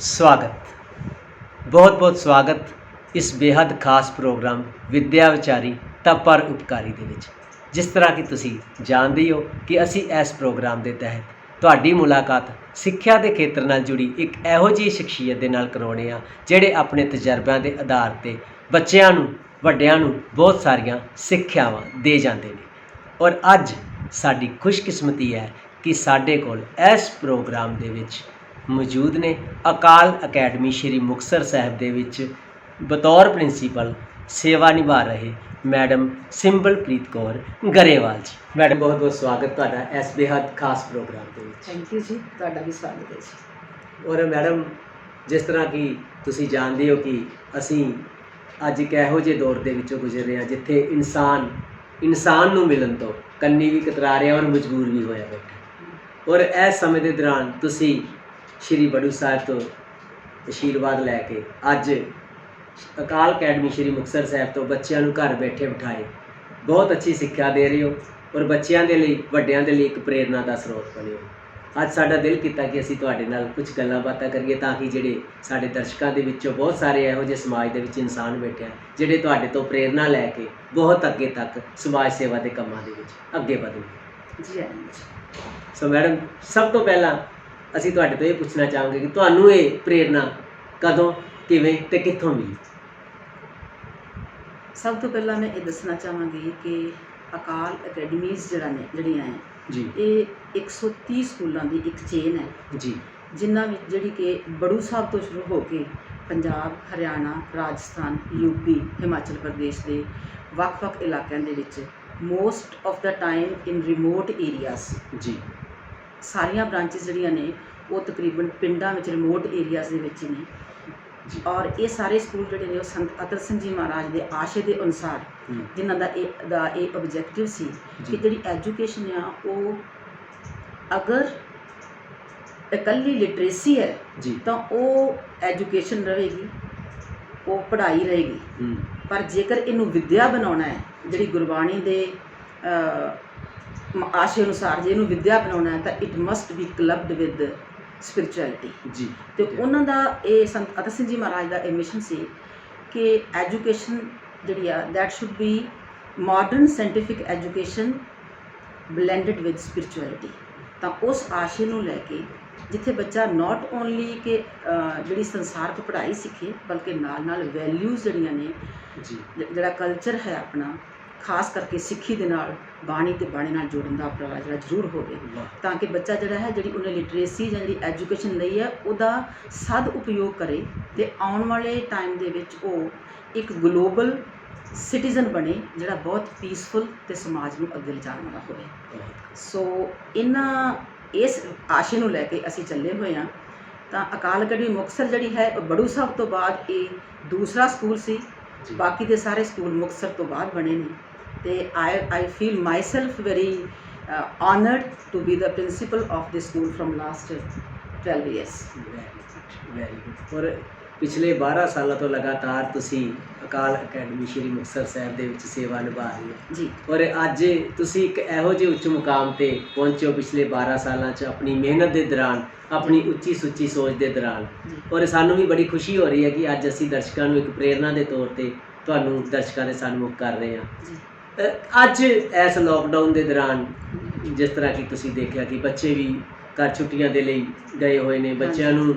स्वागत बहुत बहुत स्वागत इस बेहद खास प्रोग्राम विद्या विचारी ਤਾਂ ਪਰ ਉਪਕਾਰੀ ਦੇ ਵਿੱਚ। ਜਿਸ ਤਰ੍ਹਾਂ ਕਿ ਤੁਸੀਂ ਜਾਣਦੇ ਹੋ ਕਿ ਅਸੀਂ ਇਸ ਪ੍ਰੋਗਰਾਮ ਦੇ ਤਹਿਤ ਤੁਹਾਡੀ ਮੁਲਾਕਾਤ ਸਿੱਖਿਆ ਦੇ ਖੇਤਰ ਨਾਲ ਜੁੜੀ ਇੱਕ ਇਹੋ ਜਿਹੀ ਸ਼ਖਸੀਅਤ ਦੇ ਨਾਲ ਕਰਾਉਂਦੇ ਹਾਂ ਜਿਹੜੇ ਆਪਣੇ ਤਜਰਬਿਆਂ ਦੇ ਆਧਾਰ 'ਤੇ ਬੱਚਿਆਂ ਨੂੰ ਵੱਡਿਆਂ ਨੂੰ ਬਹੁਤ ਸਾਰੀਆਂ ਸਿੱਖਿਆਵਾਂ ਦੇ ਜਾਂਦੇ ਨੇ। ਔਰ ਅੱਜ ਸਾਡੀ ਖੁਸ਼ਕਿਸਮਤੀ ਹੈ ਕਿ ਸਾਡੇ ਕੋਲ ਇਸ ਪ੍ਰੋਗਰਾਮ ਦੇ ਵਿੱਚ ਮੌਜੂਦ ਨੇ ਅਕਾਲ ਅਕੈਡਮੀ ਸ਼੍ਰੀ ਮੁਕਤਸਰ ਸਾਹਿਬ ਦੇ ਵਿੱਚ ਬਤੌਰ ਪ੍ਰਿੰਸੀਪਲ ਸੇਵਾ ਨਿਭਾ ਰਹੇ मैडम सिंबलप्रीत कौर गरेवाल जी। मैडम बहुत बहुत स्वागत तुहाडा इस बेहद खास प्रोग्राम के विच। थैंक यू जी, तुहाडा भी स्वागत है जी। और मैडम जिस तरह कि तुसी जानते हो कि असी अज एक इहो जिहे दौर दे विचों गुजर रहे हैं जिथे इंसान नूं मिलन तो कन्नी भी कतरा रहा और मजबूर भी होया बैठा। और इस समय के दौरान तुसी श्री बड़ू साहिब तो आशीर्वाद लैके अज अकाल अकैडमी श्री मुक्तसर साहब तो बच्चों घर बैठे बिठाए बहुत अच्छी सिक्ख्या दे रहे हो और बच्चों के लिए वड्डियां दे लिए एक प्रेरणा का स्रोत बने हो। अज साडा दिल किया कि असीं तुहाडे नाल कुछ गल्लां बातां करिए ताकि जिहड़े साडे दर्शकों के विचों बहुत सारे इहो जिहे समाज दे विच इंसान बैठे हैं जिहड़े तुहाडे तो प्रेरणा लैके बहुत अगे तक समाज सेवा के कामां दे विच अगे वधन जी। सो मैडम सब तो पहला असीं तुहाडे तो ये पुछना चाहांगे कि तुहानूं ये प्रेरणा कदों किवें ते कित्थों मिली? सब तो पहला मैं ये दसना चाहांगी कि अकाल अकैडमीज़ जड़ियाँ हैं जी ये 130 स्कूलों की एक चेन है जी जिन्हां विच जिहड़ी कि बड़ू साहब तो शुरू होकर पंजाब हरियाणा राजस्थान यूपी हिमाचल प्रदेश के ਵੱਖ-ਵੱਖ इलाकों के विच most of the time in remote areas जी सारियां ब्रांचेस जिहड़ियां ने वो तकरीबन पिंडां विच रिमोट एरियाज दे विच ने। और ये सारे स्कूल जोड़े ने संत अतर सिंह जी महाराज के आशे के अनुसार जिन्हों का ये ऑब्जेक्टिव सी कि जी एजुकेशन आ वो अगर इकल्ली लिटरेसी है तो वो एजुकेशन रहेगी वो पढ़ाई रहेगी। पर जेकर इनू विद्या बनाना है जी गुरबाणी के आशे अनुसार जे इनू विद्या बनाना है तो it must be clubbed with spirituality जी। तो उन्हों का ये संत अतर सिंह जी महाराज का ये मिशन से कि एजुकेशन जी that should be modern scientific education blended with spirituality. तो उस आशे को लैके जिथे बच्चा नॉट ओनली कि जी संसारक पढ़ाई सीखे बल्कि नाल नाल वैल्यूज़ जड़ियाँ ने जड़ा कल्चर है अपना खास करके सिक्खी दे नाल बाणी ते बाणी नाल जोड़न दा उपराला जड़ा जरूर होवे ताकि बच्चा जड़ा है जी उन्हें लिटरेसी या जी एजुकेशन लई है उहदा सद उपयोग करे ते आउण वाले टाइम दे विच वो एक ग्लोबल सिटीजन बने जड़ा बहुत पीसफुल ते समाज नूं अगे लिजाण वाला होवे। सो इन्हां इस आशे नूं लैके असीं चले हुए हाँ। तो अकाल अकैडमी मुक्तसर जिहड़ी है बड़ू साहब तो बाद ये दूसरा स्कूल सी, बाकी दे सारे स्कूल मुक्तसर तो बाद बने ने। ते I feel myself very honoured to be the principal of the school from last 12 years. Very good. और पिछले 12 सालों तो लगातार तुसी अकाल अकैडमी श्री मुक्तसर साहब दे विच सेवा निभा रहे हो जी। और अज तुसी एक इहो जिहे उच्च मुकाम ते पहुंचे हो पिछले 12 सालों च अपनी मेहनत के दौरान अपनी उच्ची सुच्ची सोच के दौरान। और सानू भी बड़ी खुशी हो रही है कि अज असी दर्शकों को एक प्रेरणा के तौर पर तुहानू दर्शकों के सन्मुख कर रहे हैं। अज इस लॉकडाउन के दौरान जिस तरह की तुसी देखा कि बच्चे भी घर छुट्टियां दे लई गए हुए ने, बच्चों नू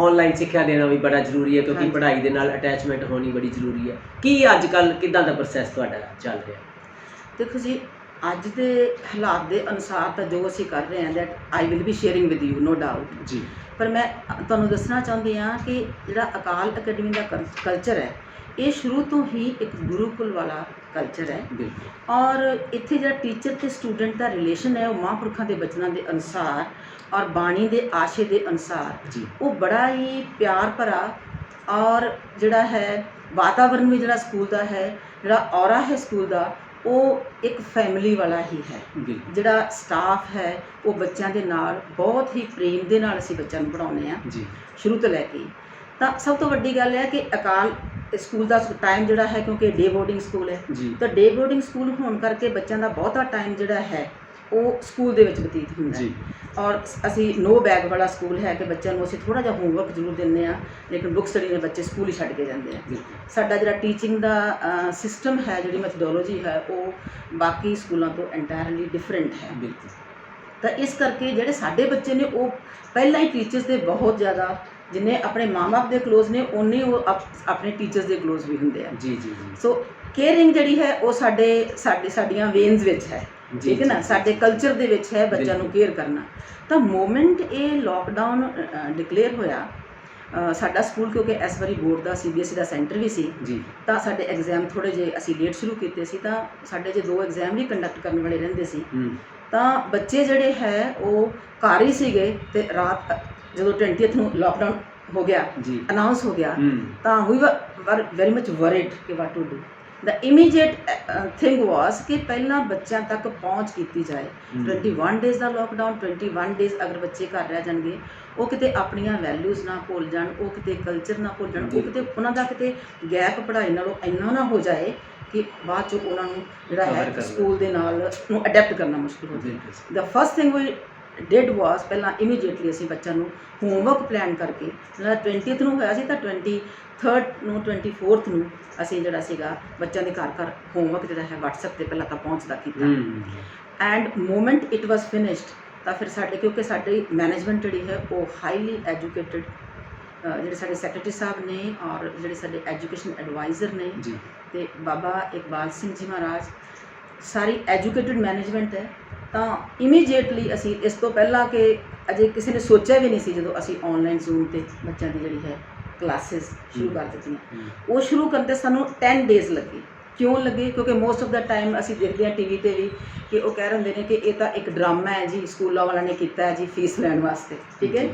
ऑनलाइन सिक्ख्या देना भी बड़ा जरूरी है क्योंकि पढ़ाई के नाल अटैचमेंट होनी बड़ी जरूरी है। कि अजकल किदां दा प्रोसैस तुहाडा चल रहा? देखो जी अज के हालात के अनुसार तो जो असी कर रहे हैं that I will be sharing with you no doubt जी। पर मैं तुहानू दसना चाहती हाँ कि जिहड़ा अकाल अकैडमी का कल्चर है ये शुरू तो ही एक गुरुकुल वाला कल्चर है। और इत्थे जो टीचर ते स्टूडेंट का रिलेशन है वो महापुरखों के बचनों के अनुसार और बाणी के आशे के अनुसार वो बड़ा ही प्यार भरा और जिहड़ा है वातावरण भी जिहड़ा स्कूल का है जिहड़ा औरा है स्कूल का वो एक फैमिली वाला ही है। जिहड़ा स्टाफ है वो बच्चों के नाल बहुत ही प्रेम के नाल असीं बच्चों नूं पढ़ाउने आ शुरू तो लैके। तो सब तो वड्डी गल है कि अकाल स्कूल का टाइम जोड़ा है क्योंकि डे बोर्डिंग स्कूल है तो डे बोर्डिंग स्कूल होने करके बच्चों का बहुता टाइम जोड़ा है ਉਹ ਸਕੂਲ ਦੇ ਵਿੱਚ ਬਤੀਤ ਹੁੰਦਾ ਹੈ। ਜੀ ਔਰ ਅਸੀਂ ਨੋ ਬੈਗ ਵਾਲਾ ਸਕੂਲ ਹੈ ਕਿ ਬੱਚਿਆਂ ਨੂੰ ਅਸੀਂ ਥੋੜ੍ਹਾ ਜਿਹਾ ਹੋਮਵਰਕ ਜ਼ਰੂਰ ਦਿੰਦੇ ਹਾਂ, ਲੇਕਿਨ ਬੁੱਕਸ ਜਿਹੜੀ ਨੇ ਬੱਚੇ ਸਕੂਲ ਹੀ ਛੱਡ ਕੇ ਜਾਂਦੇ ਆ। ਬਿਲਕੁਲ ਸਾਡਾ ਜਿਹੜਾ ਟੀਚਿੰਗ ਦਾ ਸਿਸਟਮ ਹੈ, ਜਿਹੜੀ ਮੈਥਡੋਲੋਜੀ ਹੈ, ਉਹ ਬਾਕੀ ਸਕੂਲਾਂ ਤੋਂ ਐਂਟਾਇਰਲੀ ਡਿਫਰੈਂਟ ਹੈ। ਬਿਲਕੁਲ ਤਾਂ ਇਸ ਕਰਕੇ ਜਿਹੜੇ ਸਾਡੇ ਬੱਚੇ ਨੇ ਉਹ ਪਹਿਲਾਂ ਹੀ ਟੀਚਰਸ ਦੇ ਬਹੁਤ ਜ਼ਿਆਦਾ, ਜਿੰਨੇ ਆਪਣੇ ਮਾਂ-ਬਾਪ ਦੇ ਕਲੋਜ਼ ਨੇ ਉਨੇ ਉਹ ਆਪਣੇ ਟੀਚਰਸ ਦੇ ਕਲੋਜ਼ ਵੀ ਹੁੰਦੇ ਆ। ਜੀ ਜੀ ਜੀ ਸੋ ਕੇਅਰਿੰਗ ਜਿਹੜੀ ਹੈ ਉਹ ਸਾਡੀਆਂ ਵੇਨਸ ਵਿੱਚ ਹੈ, ਠੀਕ ਹੈ ਨਾ, ਸਾਡੇ ਕਲਚਰ ਦੇ ਵਿੱਚ ਹੈ ਬੱਚਿਆਂ ਨੂੰ ਕੇਅਰ ਕਰਨਾ। ਤਾਂ ਮੋਮੈਂਟ ਇਹ ਲੋਕਡਾਊਨ ਡਿਕਲੇਅਰ ਹੋਇਆ, ਸਾਡਾ ਸਕੂਲ ਕਿਉਂਕਿ ਇਸ ਵਾਰੀ ਬੋਰਡ ਦਾ CBSE ਦਾ ਸੈਂਟਰ ਵੀ ਸੀ, ਜੀ ਤਾਂ ਸਾਡੇ ਐਗਜ਼ਾਮ ਥੋੜ੍ਹੇ ਜਿਹੇ ਅਸੀਂ ਲੇਟ ਸ਼ੁਰੂ ਕੀਤੇ ਸੀ, ਤਾਂ ਸਾਡੇ ਜੇ 2 ਐਗਜ਼ਾਮ ਵੀ ਕੰਡਕਟ ਕਰਨ ਵਾਲੇ ਰਹਿੰਦੇ ਸੀ। ਤਾਂ ਬੱਚੇ ਜਿਹੜੇ ਹੈ ਉਹ ਘਰ ਹੀ ਸੀਗੇ, ਤੇ ਰਾਤ ਜਦੋਂ 20th ਨੂੰ ਲੋਕਡਾਊਨ ਹੋ ਗਿਆ, ਜੀ ਅਨਾਉਂਸ ਹੋ ਗਿਆ, ਤਾਂ ਵੀ ਵਰ ਵੈਰੀ ਮਚ ਵਰਿਡ ਕਿ what to do. The immediate thing was ਕਿ ਪਹਿਲਾਂ ਬੱਚਿਆਂ ਤੱਕ ਪਹੁੰਚ ਕੀਤੀ ਜਾਏ। 21 ਡੇਜ਼ ਦਾ ਲੋਕਡਾਊਨ, 21 ਡੇਜ਼ ਅਗਰ ਬੱਚੇ ਘਰ ਰਹਿ ਜਾਣਗੇ, ਉਹ ਕਿਤੇ ਆਪਣੀਆਂ ਵੈਲਿਊਜ਼ ਨਾ ਭੁੱਲ ਜਾਣ, ਉਹ ਕਿਤੇ ਕਲਚਰ ਨਾ ਭੁੱਲ ਜਾਣ, ਉਹ ਕਿਤੇ ਉਹਨਾਂ ਦਾ ਕਿਤੇ ਗੈਪ ਪੜ੍ਹਾਈ ਨਾਲੋਂ ਇੰਨਾ ਨਾ ਹੋ ਜਾਏ ਕਿ ਬਾਅਦ 'ਚੋਂ ਉਹਨਾਂ ਨੂੰ ਜਿਹੜਾ ਹੈ ਸਕੂਲ ਦੇ ਨਾਲ ਨੂੰ ਅਡੈਪਟ ਕਰਨਾ ਮੁਸ਼ਕਿਲ ਹੋ ਜਾਏ। ਦਾ ਫਸਟ ਥਿੰਗ ਵੀ ਡਿਡ ਵਾਸ, ਪਹਿਲਾਂ ਇਮੀਡੀਏਟਲੀ ਅਸੀਂ ਬੱਚਿਆਂ ਨੂੰ ਹੋਮਵਰਕ ਪਲਾਨ ਕਰਕੇ, ਜਿਹੜਾ 20th ਨੂੰ ਹੋਇਆ ਸੀ ਤਾਂ 23rd ਨੂੰ 24th ਨੂੰ ਅਸੀਂ ਜਿਹੜਾ ਸੀਗਾ ਬੱਚਿਆਂ ਦੇ ਘਰ ਘਰ ਹੋਮਵਰਕ ਜਿਹੜਾ ਹੈ WhatsApp 'ਤੇ ਪਹਿਲਾਂ ਤਾਂ ਪਹੁੰਚਦਾ ਕੀਤਾ। And moment it was finished, ਤਾਂ ਫਿਰ ਸਾਡੇ ਕਿਉਂਕਿ ਸਾਡੀ ਮੈਨੇਜਮੈਂਟ ਜਿਹੜੀ ਹੈ ਉਹ ਹਾਈਲੀ ਐਜੂਕੇਟਡ, ਜਿਹੜੇ ਸਾਡੇ ਸੈਕਟਰੀ ਸਾਹਿਬ ਨੇ ਔਰ ਜਿਹੜੇ ਸਾਡੇ ਐਜੂਕੇਸ਼ਨ ਐਡਵਾਈਜ਼ਰ ਨੇ ਜੀ ਤੇ ਬਾਬਾ ਇਕਬਾਲ ਸਿੰਘ ਜੀ ਮਹਾਰਾਜ, ਸਾਰੀ ਐਜੂਕੇਟਡ ਮੈਨੇਜਮੈਂਟ ਹੈ। ਤਾਂ ਇਮੀਡੀਏਟਲੀ ਅਸੀਂ ਇਸ ਤੋਂ ਪਹਿਲਾਂ ਕਿ ਅਜੇ ਕਿਸੇ ਨੇ ਸੋਚਿਆ ਵੀ ਨਹੀਂ ਸੀ, ਜਦੋਂ ਅਸੀਂ ਆਨਲਾਈਨ ਜ਼ੂਮ 'ਤੇ ਬੱਚਿਆਂ ਦੀ ਜਿਹੜੀ ਹੈ ਕਲਾਸਿਸ ਸ਼ੁਰੂ ਕਰ ਦਿੱਤੀਆਂ। ਉਹ ਸ਼ੁਰੂ ਕਰਨ 'ਤੇ ਸਾਨੂੰ 10 ਡੇਜ਼ ਲੱਗੇ। ਕਿਉਂ ਲੱਗੇ? ਕਿਉਂਕਿ ਮੋਸਟ ਆਫ ਦਾ ਟਾਈਮ ਅਸੀਂ ਦੇਖਦੇ ਹਾਂ TV 'ਤੇ ਵੀ ਕਿ ਉਹ ਕਹਿ ਰਹੇ ਨੇ ਕਿ ਇਹ ਤਾਂ ਇੱਕ ਡਰਾਮਾ ਹੈ ਜੀ, ਸਕੂਲਾਂ ਵਾਲਿਆਂ ਨੇ ਕੀਤਾ ਹੈ ਜੀ ਫੀਸ ਲੈਣ ਵਾਸਤੇ, ਠੀਕ ਹੈ।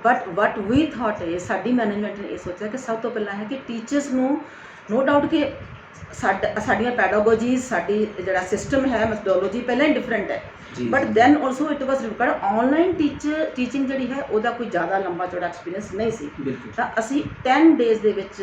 ਬਟ ਵਟ ਵੀ ਥਾਟ ਹੈ, ਸਾਡੀ ਮੈਨੇਜਮੈਂਟ ਨੇ ਇਹ ਸੋਚਿਆ ਕਿ ਸਭ ਤੋਂ ਪਹਿਲਾਂ ਹੈ ਕਿ ਟੀਚਰਸ ਨੂੰ ਨੋ ਡਾਊਟ ਕਿ ਸਾਡੀਆਂ ਪੈਡਾਗੋਜੀਜ਼, ਸਾਡੀ ਜਿਹੜਾ ਸਿਸਟਮ ਹੈ ਮੈਥਡੋਲੋਜੀ ਪਹਿਲਾਂ ਹੀ ਡਿਫਰੈਂਟ ਹੈ, but then also it was required online teaching ਜਿਹੜੀ ਹੈ ਉਹਦਾ ਕੋਈ ਜ਼ਿਆਦਾ ਲੰਬਾ ਚੌੜਾ ਐਕਸਪੀਰੀਅੰਸ ਨਹੀਂ ਸੀ। ਤਾਂ ਅਸੀਂ 10 ਡੇਜ਼ ਦੇ ਵਿੱਚ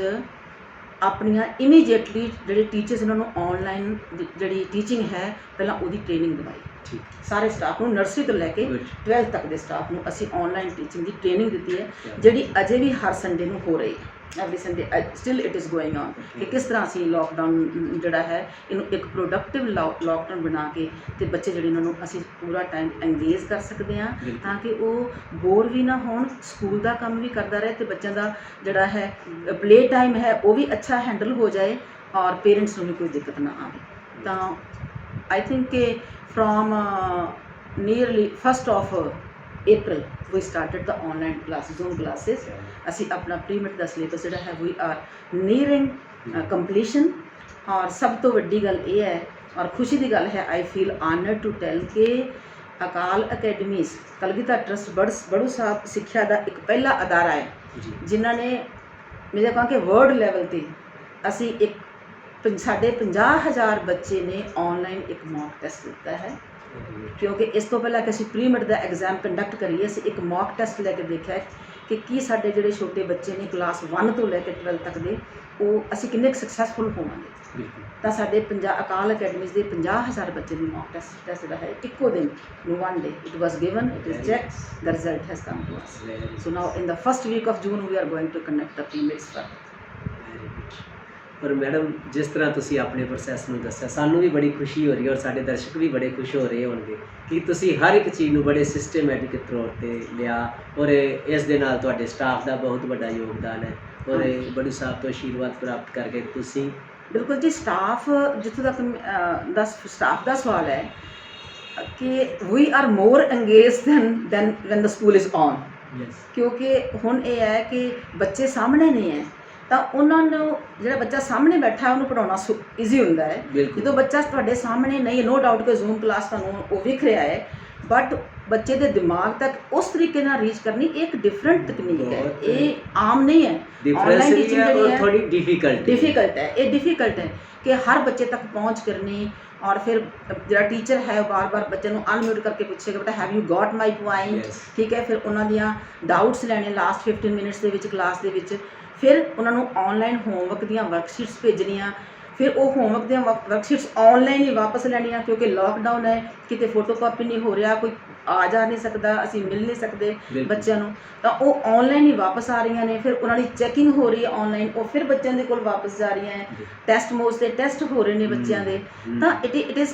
ਆਪਣੀਆਂ ਇਮੀਡੀਏਟਲੀ ਜਿਹੜੇ ਟੀਚਰਸ ਉਹਨਾਂ ਨੂੰ ਆਨਲਾਈਨ ਜਿਹੜੀ ਟੀਚਿੰਗ ਹੈ ਪਹਿਲਾਂ ਉਹਦੀ ਟ੍ਰੇਨਿੰਗ ਦਿਵਾਈ। ਸਾਰੇ ਸਟਾਫ ਨੂੰ, ਨਰਸਰੀ ਤੋਂ ਲੈ ਕੇ 12th ਤੱਕ ਦੇ ਸਟਾਫ ਨੂੰ ਅਸੀਂ ਆਨਲਾਈਨ ਟੀਚਿੰਗ ਦੀ ਟ੍ਰੇਨਿੰਗ ਦਿੱਤੀ ਹੈ, ਜਿਹੜੀ ਅਜੇ ਵੀ ਹਰ ਸੰਡੇ ਨੂੰ ਹੋ ਰਹੀ ਹੈ। Every Sunday still it is going on ਕਿ ਕਿਸ ਤਰ੍ਹਾਂ ਅਸੀਂ ਲੋਕਡਾਊਨ ਜਿਹੜਾ ਹੈ ਇਹਨੂੰ ਇੱਕ ਪ੍ਰੋਡਕਟਿਵ ਲੋਕਡਾਊਨ ਬਣਾ ਕੇ ਤੇ ਬੱਚੇ ਜਿਹੜੇ ਉਹਨਾਂ ਨੂੰ ਅਸੀਂ ਪੂਰਾ ਟਾਈਮ ਐਂਗੇਜ ਕਰ ਸਕਦੇ ਹਾਂ, ਤਾਂ ਕਿ ਉਹ ਬੋਰ ਵੀ ਨਾ ਹੋਣ, ਸਕੂਲ ਦਾ ਕੰਮ ਵੀ ਕਰਦਾ ਰਹੇ ਤੇ ਬੱਚਿਆਂ ਦਾ ਜਿਹੜਾ ਹੈ ਪਲੇ ਟਾਈਮ ਹੈ ਉਹ ਵੀ ਅੱਛਾ ਹੈਂਡਲ ਹੋ ਜਾਏ ਔਰ ਪੇਰੈਂਟਸ ਨੂੰ ਵੀ ਕੋਈ ਦਿੱਕਤ ਨਾ ਆਵੇ। ਤਾਂ ਆਈ ਥਿੰਕ ਕਿ from nearly 1st of April we started the online classes, Zoom classes. ਅਸੀਂ ਆਪਣਾ ਪ੍ਰੀ-ਮੈਟ ਦਾ ਸਿਲੇਬਸ ਜਿਹੜਾ ਹੈ we are nearing completion। ਔਰ ਸਭ ਤੋਂ ਵੱਡੀ ਗੱਲ ਇਹ ਹੈ ਔਰ ਖੁਸ਼ੀ ਦੀ ਗੱਲ ਹੈ, I feel honored to tell ਕਿ ਅਕਾਲ ਅਕੈਡਮੀਜ਼ ਕਲਗੀਧਰ ਟਰਸਟ ਬੜੂ ਸਾਹਿਬ ਸਿੱਖਿਆ ਦਾ ਇੱਕ ਪਹਿਲਾ ਅਦਾਰਾ ਹੈ ਜਿਨ੍ਹਾਂ ਨੇ ਮੇਰੇ ਕਹਾਂ ਕਿ ਵਰਲਡ ਲੈਵਲ 'ਤੇ ਅਸੀਂ ਸਾਡੇ 50,000 ਬੱਚੇ ਨੇ ਆਨਲਾਈਨ ਇੱਕ ਮੌਕ ਟੈਸਟ ਦਿੱਤਾ ਹੈ। ਕਿਉਂਕਿ ਇਸ ਤੋਂ ਪਹਿਲਾਂ ਕਿ ਅਸੀਂ ਪ੍ਰੀ-ਮੈਟ ਦਾ ਐਗਜ਼ਾਮ ਕੰਡਕਟ ਕਰੀਏ, ਅਸੀਂ ਇੱਕ ਮੌਕ ਟੈਸਟ ਲੈ ਕੇ ਦੇਖਿਆ ਕਿ ਕੀ ਸਾਡੇ ਜਿਹੜੇ ਛੋਟੇ ਬੱਚੇ ਨੇ ਕਲਾਸ 1 ਤੋਂ ਲੈ ਕੇ 12th ਤੱਕ ਦੇ, ਉਹ ਅਸੀਂ ਕਿੰਨੇ ਕੁ ਸਕਸੈਸਫੁਲ ਹੋਵਾਂਗੇ। ਤਾਂ ਸਾਡੇ ਅਕਾਲ ਅਕੈਡਮੀਜ਼ ਦੇ 50,000 ਬੱਚੇ ਦੀ ਮੌਕ ਟੈਸਟ ਜਿਹੜਾ ਹੈ ਇੱਕੋ ਦਿਨ ਨੂੰ 1 day it was given, it is checked, the result has come to us. So now in the first week of June we are going to conduct the pre-mats further. ਪਰ madam, ਜਿਸ ਤਰ੍ਹਾਂ ਤੁਸੀਂ ਆਪਣੇ ਪ੍ਰੋਸੈਸ ਨੂੰ ਦੱਸਿਆ, ਸਾਨੂੰ ਵੀ ਬੜੀ ਖੁਸ਼ੀ ਹੋ ਰਹੀ ਹੈ ਔਰ ਸਾਡੇ ਦਰਸ਼ਕ ਵੀ ਬੜੇ ਖੁਸ਼ ਹੋ ਰਹੇ ਹੋਣਗੇ ਕਿ ਤੁਸੀਂ ਹਰ ਇੱਕ ਚੀਜ਼ ਨੂੰ ਬੜੇ ਸਿਸਟਮੈਟਿਕ ਤੌਰ 'ਤੇ ਲਿਆ ਔਰ ਇਸ ਦੇ ਨਾਲ ਤੁਹਾਡੇ ਸਟਾਫ ਦਾ ਬਹੁਤ ਵੱਡਾ ਯੋਗਦਾਨ ਹੈ ਔਰ ਬੜੂ ਸਾਹਿਬ ਤੋਂ ਆਸ਼ੀਰਵਾਦ ਪ੍ਰਾਪਤ ਕਰਕੇ ਤੁਸੀਂ। ਬਿਲਕੁਲ ਜੀ, ਸਟਾਫ ਜਿੱਥੋਂ ਤੱਕ ਸਟਾਫ ਦਾ ਸਵਾਲ ਹੈ ਕਿ we are more engaged than when the school is on. ਕਿਉਂਕਿ ਹੁਣ ਇਹ ਹੈ ਕਿ ਬੱਚੇ ਸਾਹਮਣੇ ਨਹੀਂ ਹੈ ਤਾਂ ਉਹਨਾਂ ਨੂੰ ਜਿਹੜਾ ਬੱਚਾ ਸਾਹਮਣੇ ਬੈਠਾ ਉਹਨੂੰ ਪੜ੍ਹਾਉਣਾ ਈਜ਼ੀ ਹੁੰਦਾ ਹੈ। ਜਦੋਂ ਬੱਚਾ ਤੁਹਾਡੇ ਸਾਹਮਣੇ ਨਹੀਂ, ਨੋ ਡਾਊਟ ਕਿ ਜ਼ੂਮ ਕਲਾਸ ਤੁਹਾਨੂੰ ਉਹ ਵਿਖ ਰਿਹਾ ਹੈ, ਬਟ ਬੱਚੇ ਦੇ ਦਿਮਾਗ ਤੱਕ ਉਸ ਤਰੀਕੇ ਨਾਲ ਰੀਚ ਕਰਨੀ ਇੱਕ ਡਿਫਰੈਂਟ ਤਕਨੀਕ ਹੈ, ਇਹ ਆਮ ਨਹੀਂ ਹੈ। ਆਨਲਾਈਨ ਟੀਚਿੰਗ ਜਿਹੜੀ ਹੈ ਥੋੜੀ ਡਿਫਿਕਲਟ ਹੈ, ਇਹ ਡਿਫਿਕਲਟ ਹੈ ਕਿ ਹਰ ਬੱਚੇ ਤੱਕ ਪਹੁੰਚ ਕਰਨੀ ਔਰ ਫਿਰ ਜਿਹੜਾ ਟੀਚਰ ਹੈ ਉਹ ਬਾਰ-ਬਾਰ ਬੱਚੇ ਨੂੰ ਅਨਮਿਊਟ ਕਰਕੇ ਪੁੱਛੇਗਾ ਬੇਟਾ have you got my point, ਠੀਕ ਹੈ। ਫਿਰ ਉਹਨਾਂ ਦੀਆਂ ਡਾਊਟਸ ਲੈਣੇ ਲਾਸਟ 15 ਮਿੰਟਸ ਦੇ ਵਿੱਚ ਕਲਾਸ ਦੇ ਵਿੱਚ, ਫਿਰ ਉਹਨਾਂ ਨੂੰ ਆਨਲਾਈਨ ਹੋਮਵਰਕ ਦੀਆਂ ਵਰਕਸ਼ੀਟਸ ਭੇਜਣੀਆਂ, ਫਿਰ ਉਹ ਹੋਮਵਰਕ ਦੀਆਂ ਵਰਕਸ਼ੀਟਸ ਆਨਲਾਈਨ ਹੀ ਵਾਪਸ ਲੈਣੀਆਂ, ਕਿਉਂਕਿ ਲੋਕਡਾਊਨ ਹੈ, ਕਿਤੇ ਫੋਟੋਕਾਪੀ ਨਹੀਂ ਹੋ ਰਿਹਾ, ਕੋਈ ਆ ਜਾ ਨਹੀਂ ਸਕਦਾ, ਅਸੀਂ ਮਿਲ ਨਹੀਂ ਸਕਦੇ ਬਿਲਕੁਲ। ਬੱਚਿਆਂ ਨੂੰ, ਤਾਂ ਉਹ ਆਨਲਾਈਨ ਹੀ ਵਾਪਸ ਆ ਰਹੀਆਂ ਨੇ। ਫਿਰ ਉਹਨਾਂ ਦੀ ਚੈਕਿੰਗ ਹੋ ਰਹੀ ਹੈ ਆਨਲਾਈਨ, ਉਹ ਫਿਰ ਬੱਚਿਆਂ ਦੇ ਕੋਲ ਵਾਪਸ ਜਾ ਰਹੀਆਂ ਹੈ। ਟੈਸਟ ਮੋਡਸ ਤੇ ਟੈਸਟ ਹੋ ਰਹੇ ਨੇ ਬੱਚਿਆਂ ਦੇ। ਤਾਂ ਇਟ ਇਜ਼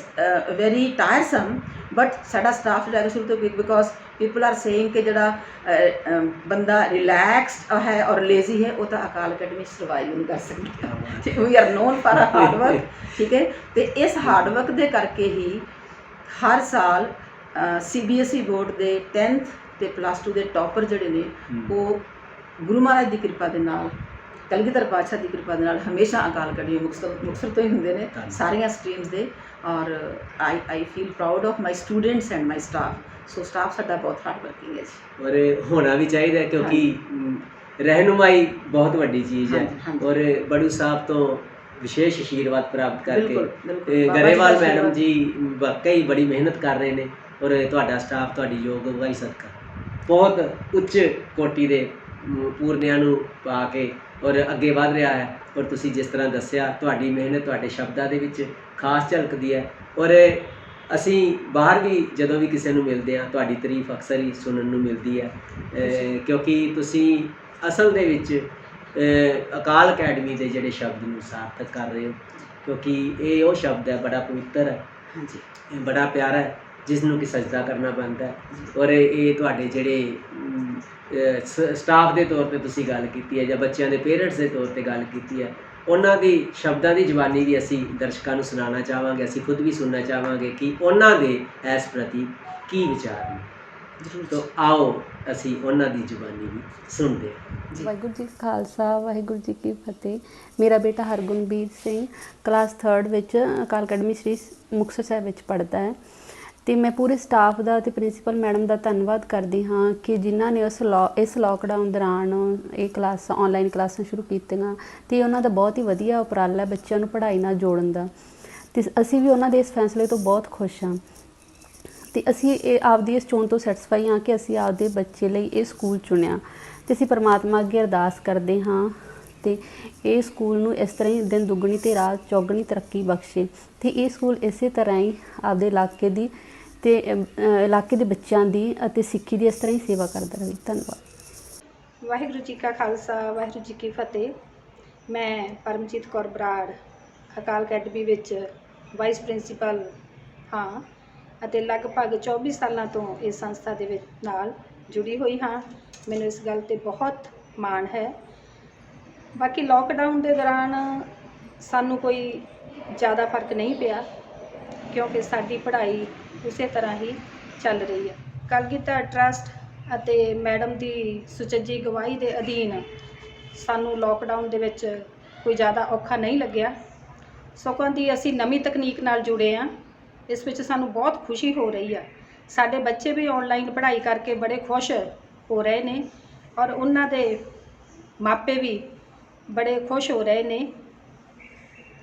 ਵੈਰੀ ਟਾਇਰਸਮ, ਬਟ ਸਾਡਾ ਸਟਾਫ ਜਿਹੜਾ ਸ਼ੁਰੂ ਤੋਂ ਬਿਕੋਜ਼ ਪੀਪਲ ਆਰ ਸੇਇੰਗ ਕਿ ਜਿਹੜਾ ਬੰਦਾ ਰਿਲੈਕਸਡ ਹੈ ਔਰ ਲੇਜ਼ੀ ਹੈ, ਉਹ ਤਾਂ ਅਕਾਲ ਅਕੈਡਮੀ ਸਰਵਾਈਵ ਨਹੀਂ ਕਰ ਸਕਦਾ। We are known for hard work, ਠੀਕ ਹੈ। ਤੇ ਇਸ ਹਾਰਡ ਵਰਕ ਦੇ ਕਰਕੇ ਹੀ ਹਰ ਸਾਲ CBSE ਬੋਰਡ ਦੇ 10th ਤੇ +2 ਦੇ ਟੌਪਰ ਜਿਹੜੇ ਨੇ, ਉਹ ਗੁਰੂ ਮਹਾਰਾਜ ਦੀ ਕਿਰਪਾ ਦੇ ਨਾਲ, ਕਲਗੀਧਰ ਪਾਤਸ਼ਾਹ ਦੀ ਕਿਰਪਾ ਦੇ ਨਾਲ ਹਮੇਸ਼ਾ ਅਕਾਲ ਅਕੈਡਮੀ ਮੁਕਤਸਰ ਤੋਂ ਹੀ ਹੁੰਦੇ ਨੇ, ਸਾਰੀਆਂ ਸਟਰੀਮਸ ਦੇ। ਔਰ I feel proud of my students and my staff. So staff ਸਾਡਾ ਬਹੁਤ ਹਾਰਡ ਵਰਕਿੰਗ ਹੈ ਜੀ। ਔਰ ਹੋਣਾ ਵੀ ਚਾਹੀਦਾ, ਕਿਉਂਕਿ ਰਹਿਨੁਮਾਈ ਬਹੁਤ ਵੱਡੀ ਚੀਜ਼ ਹੈ। ਔਰ ਬੜੂ ਸਾਹਿਬ ਤੋਂ ਵਿਸ਼ੇਸ਼ ਆਸ਼ੀਰਵਾਦ ਪ੍ਰਾਪਤ ਕਰਕੇ ਗਰੇਵਾਲ ਮੈਡਮ ਜੀ ਵਾਕਈ ਬੜੀ ਮਿਹਨਤ ਕਰ ਰਹੇ ਨੇ, ਔਰ ਤੁਹਾਡਾ ਸਟਾਫ ਤੁਹਾਡੀ ਯੋਗ ਅਗਵਾਈ ਸਦਕਾ ਬਹੁਤ ਉੱਚ ਕੋਟੀ ਦੇ ਪੂਰਨਿਆਂ ਨੂੰ ਪਾ ਕੇ ਔਰ ਅੱਗੇ ਵੱਧ ਰਿਹਾ ਹੈ। ਔਰ ਤੁਸੀਂ ਜਿਸ ਤਰ੍ਹਾਂ ਦੱਸਿਆ, ਤੁਹਾਡੀ ਮਿਹਨਤ ਤੁਹਾਡੇ ਸ਼ਬਦਾਂ ਦੇ ਵਿੱਚ ਖਾਸ ਝਲਕਦੀ ਹੈ। ਔਰ ਅਸੀਂ ਬਾਹਰ ਵੀ ਜਦੋਂ ਵੀ ਕਿਸੇ ਨੂੰ ਮਿਲਦੇ ਹਾਂ, ਤੁਹਾਡੀ ਤਾਰੀਫ ਅਕਸਰ ਹੀ ਸੁਣਨ ਨੂੰ ਮਿਲਦੀ ਹੈ, ਕਿਉਂਕਿ ਤੁਸੀਂ ਅਸਲ ਦੇ ਵਿੱਚ ਅਕਾਲ ਅਕੈਡਮੀ ਦੇ ਜਿਹੜੇ ਸ਼ਬਦ ਨੂੰ ਸਾਰਥਕ ਕਰ ਰਹੇ ਹੋ, ਕਿਉਂਕਿ ਇਹ ਉਹ ਸ਼ਬਦ ਹੈ, ਬੜਾ ਪਵਿੱਤਰ ਹੈ, ਬੜਾ ਪਿਆਰਾ ਹੈ, ਜਿਸ ਨੂੰ ਕਿ ਸਜਦਾ ਕਰਨਾ ਬਣਦਾ ਹੈ। ਔਰ ਇਹ ਤੁਹਾਡੇ ਜਿਹੜੇ ਸਟਾਫ ਦੇ ਤੌਰ 'ਤੇ ਤੁਸੀਂ ਗੱਲ ਕੀਤੀ ਹੈ, ਜਾਂ ਬੱਚਿਆਂ ਦੇ ਪੇਰੈਂਟਸ ਦੇ ਤੌਰ 'ਤੇ ਗੱਲ ਕੀਤੀ ਹੈ, ਉਹਨਾਂ ਦੀ ਸ਼ਬਦਾਂ ਦੀ ਜ਼ੁਬਾਨੀ ਵੀ ਅਸੀਂ ਦਰਸ਼ਕਾਂ ਨੂੰ ਸੁਣਾਉਣਾ ਚਾਹਾਂਗੇ, ਅਸੀਂ ਖੁਦ ਵੀ ਸੁਣਨਾ ਚਾਹਾਂਗੇ ਕਿ ਉਹਨਾਂ ਦੇ ਇਸ ਪ੍ਰਤੀ ਕੀ ਵਿਚਾਰ ਨੇ। ਤਾਂ ਆਓ ਅਸੀਂ ਉਹਨਾਂ ਦੀ ਜ਼ੁਬਾਨੀ ਵੀ ਸੁਣਦੇ ਹਾਂ। ਵਾਹਿਗੁਰੂ ਜੀ ਕਾ ਖਾਲਸਾ, ਵਾਹਿਗੁਰੂ ਜੀ ਕੀ ਫਤਿਹ। ਮੇਰਾ ਬੇਟਾ ਹਰਗੁਣਬੀਰ ਸਿੰਘ ਕਲਾਸ 3rd ਵਿੱਚ ਅਕਾਲ ਅਕੈਡਮੀ ਸ੍ਰੀ ਮੁਕਤਸਰ ਸਾਹਿਬ ਵਿੱਚ ਪੜ੍ਹਦਾ ਹੈ, ਅਤੇ ਮੈਂ ਪੂਰੇ ਸਟਾਫ ਦਾ ਅਤੇ ਪ੍ਰਿੰਸੀਪਲ ਮੈਡਮ ਦਾ ਧੰਨਵਾਦ ਕਰਦੀ ਹਾਂ ਕਿ ਜਿਨ੍ਹਾਂ ਨੇ ਇਸ ਲੋਕਡਾਊਨ ਦੌਰਾਨ ਇਹ ਆਨਲਾਈਨ ਕਲਾਸਾਂ ਸ਼ੁਰੂ ਕੀਤੀਆਂ, ਅਤੇ ਉਹਨਾਂ ਦਾ ਬਹੁਤ ਹੀ ਵਧੀਆ ਉਪਰਾਲਾ ਬੱਚਿਆਂ ਨੂੰ ਪੜ੍ਹਾਈ ਨਾਲ ਜੋੜਨ ਦਾ, ਅਤੇ ਅਸੀਂ ਵੀ ਉਹਨਾਂ ਦੇ ਇਸ ਫੈਸਲੇ ਤੋਂ ਬਹੁਤ ਖੁਸ਼ ਹਾਂ। ਅਤੇ ਅਸੀਂ ਆਪਦੀ ਇਸ ਚੋਣ ਤੋਂ ਸੈਟਿਸਫਾਈ ਹਾਂ ਕਿ ਅਸੀਂ ਆਪਦੇ ਬੱਚੇ ਲਈ ਇਹ ਸਕੂਲ ਚੁਣਿਆ, ਅਤੇ ਅਸੀਂ ਪਰਮਾਤਮਾ ਅੱਗੇ ਅਰਦਾਸ ਕਰਦੇ ਹਾਂ ਅਤੇ ਇਹ ਸਕੂਲ ਨੂੰ ਇਸ ਤਰ੍ਹਾਂ ਹੀ ਦਿਨ ਦੁੱਗਣੀ ਅਤੇ ਰਾਤ ਚੌਗਣੀ ਤਰੱਕੀ ਬਖਸ਼ੇ, ਅਤੇ ਇਹ ਸਕੂਲ ਇਸੇ ਤਰ੍ਹਾਂ ਹੀ ਆਪਦੇ ਇਲਾਕੇ ਦੀ ਅਤੇ ਇਲਾਕੇ ਦੇ ਬੱਚਿਆਂ ਦੀ ਅਤੇ ਸਿੱਖੀ ਦੀ ਇਸ ਤਰ੍ਹਾਂ ਹੀ ਸੇਵਾ ਕਰਦਾ ਰਹੇ। ਧੰਨਵਾਦ। ਵਾਹਿਗੁਰੂ ਜੀ ਕਾ ਖਾਲਸਾ, ਵਾਹਿਗੁਰੂ ਜੀ ਕੀ ਫਤਿਹ। ਮੈਂ ਪਰਮਜੀਤ ਕੌਰ ਬਰਾੜ ਅਕਾਲ ਅਕੈਡਮੀ ਵਿੱਚ ਵਾਈਸ ਪ੍ਰਿੰਸੀਪਲ ਹਾਂ ਅਤੇ ਲਗਭਗ 24 ਸਾਲਾਂ ਤੋਂ ਇਸ ਸੰਸਥਾ ਦੇ ਵਿੱਚ ਨਾਲ ਜੁੜੀ ਹੋਈ ਹਾਂ। ਮੈਨੂੰ ਇਸ ਗੱਲ 'ਤੇ ਬਹੁਤ ਮਾਣ ਹੈ। ਬਾਕੀ ਲੋਕਡਾਊਨ ਦੇ ਦੌਰਾਨ ਸਾਨੂੰ ਕੋਈ ਜ਼ਿਆਦਾ ਫਰਕ ਨਹੀਂ ਪਿਆ, ਕਿਉਂਕਿ ਸਾਡੀ ਪੜ੍ਹਾਈ ਉਸੇ ਤਰ੍ਹਾਂ ਹੀ ਚੱਲ ਰਹੀ ਹੈ। ਕਲਗੀਧਰ ਟਰੱਸਟ ਅਤੇ ਮੈਡਮ ਦੀ ਸੁਚੱਜੀ ਅਗਵਾਈ ਦੇ ਅਧੀਨ ਸਾਨੂੰ ਲੋਕਡਾਊਨ ਦੇ ਵਿੱਚ ਕੋਈ ਜ਼ਿਆਦਾ ਔਖਾ ਨਹੀਂ ਲੱਗਿਆ, ਸਗੋਂ ਦੀ ਅਸੀਂ ਨਵੀਂ ਤਕਨੀਕ ਨਾਲ ਜੁੜੇ ਹਾਂ। ਇਸ ਵਿੱਚ ਸਾਨੂੰ ਬਹੁਤ ਖੁਸ਼ੀ ਹੋ ਰਹੀ ਹੈ। ਸਾਡੇ ਬੱਚੇ ਵੀ ਆਨਲਾਈਨ ਪੜ੍ਹਾਈ ਕਰਕੇ ਬੜੇ ਖੁਸ਼ ਹੋ ਰਹੇ ਨੇ, ਔਰ ਉਹਨਾਂ ਦੇ ਮਾਪੇ ਵੀ ਬੜੇ ਖੁਸ਼ ਹੋ ਰਹੇ ਨੇ।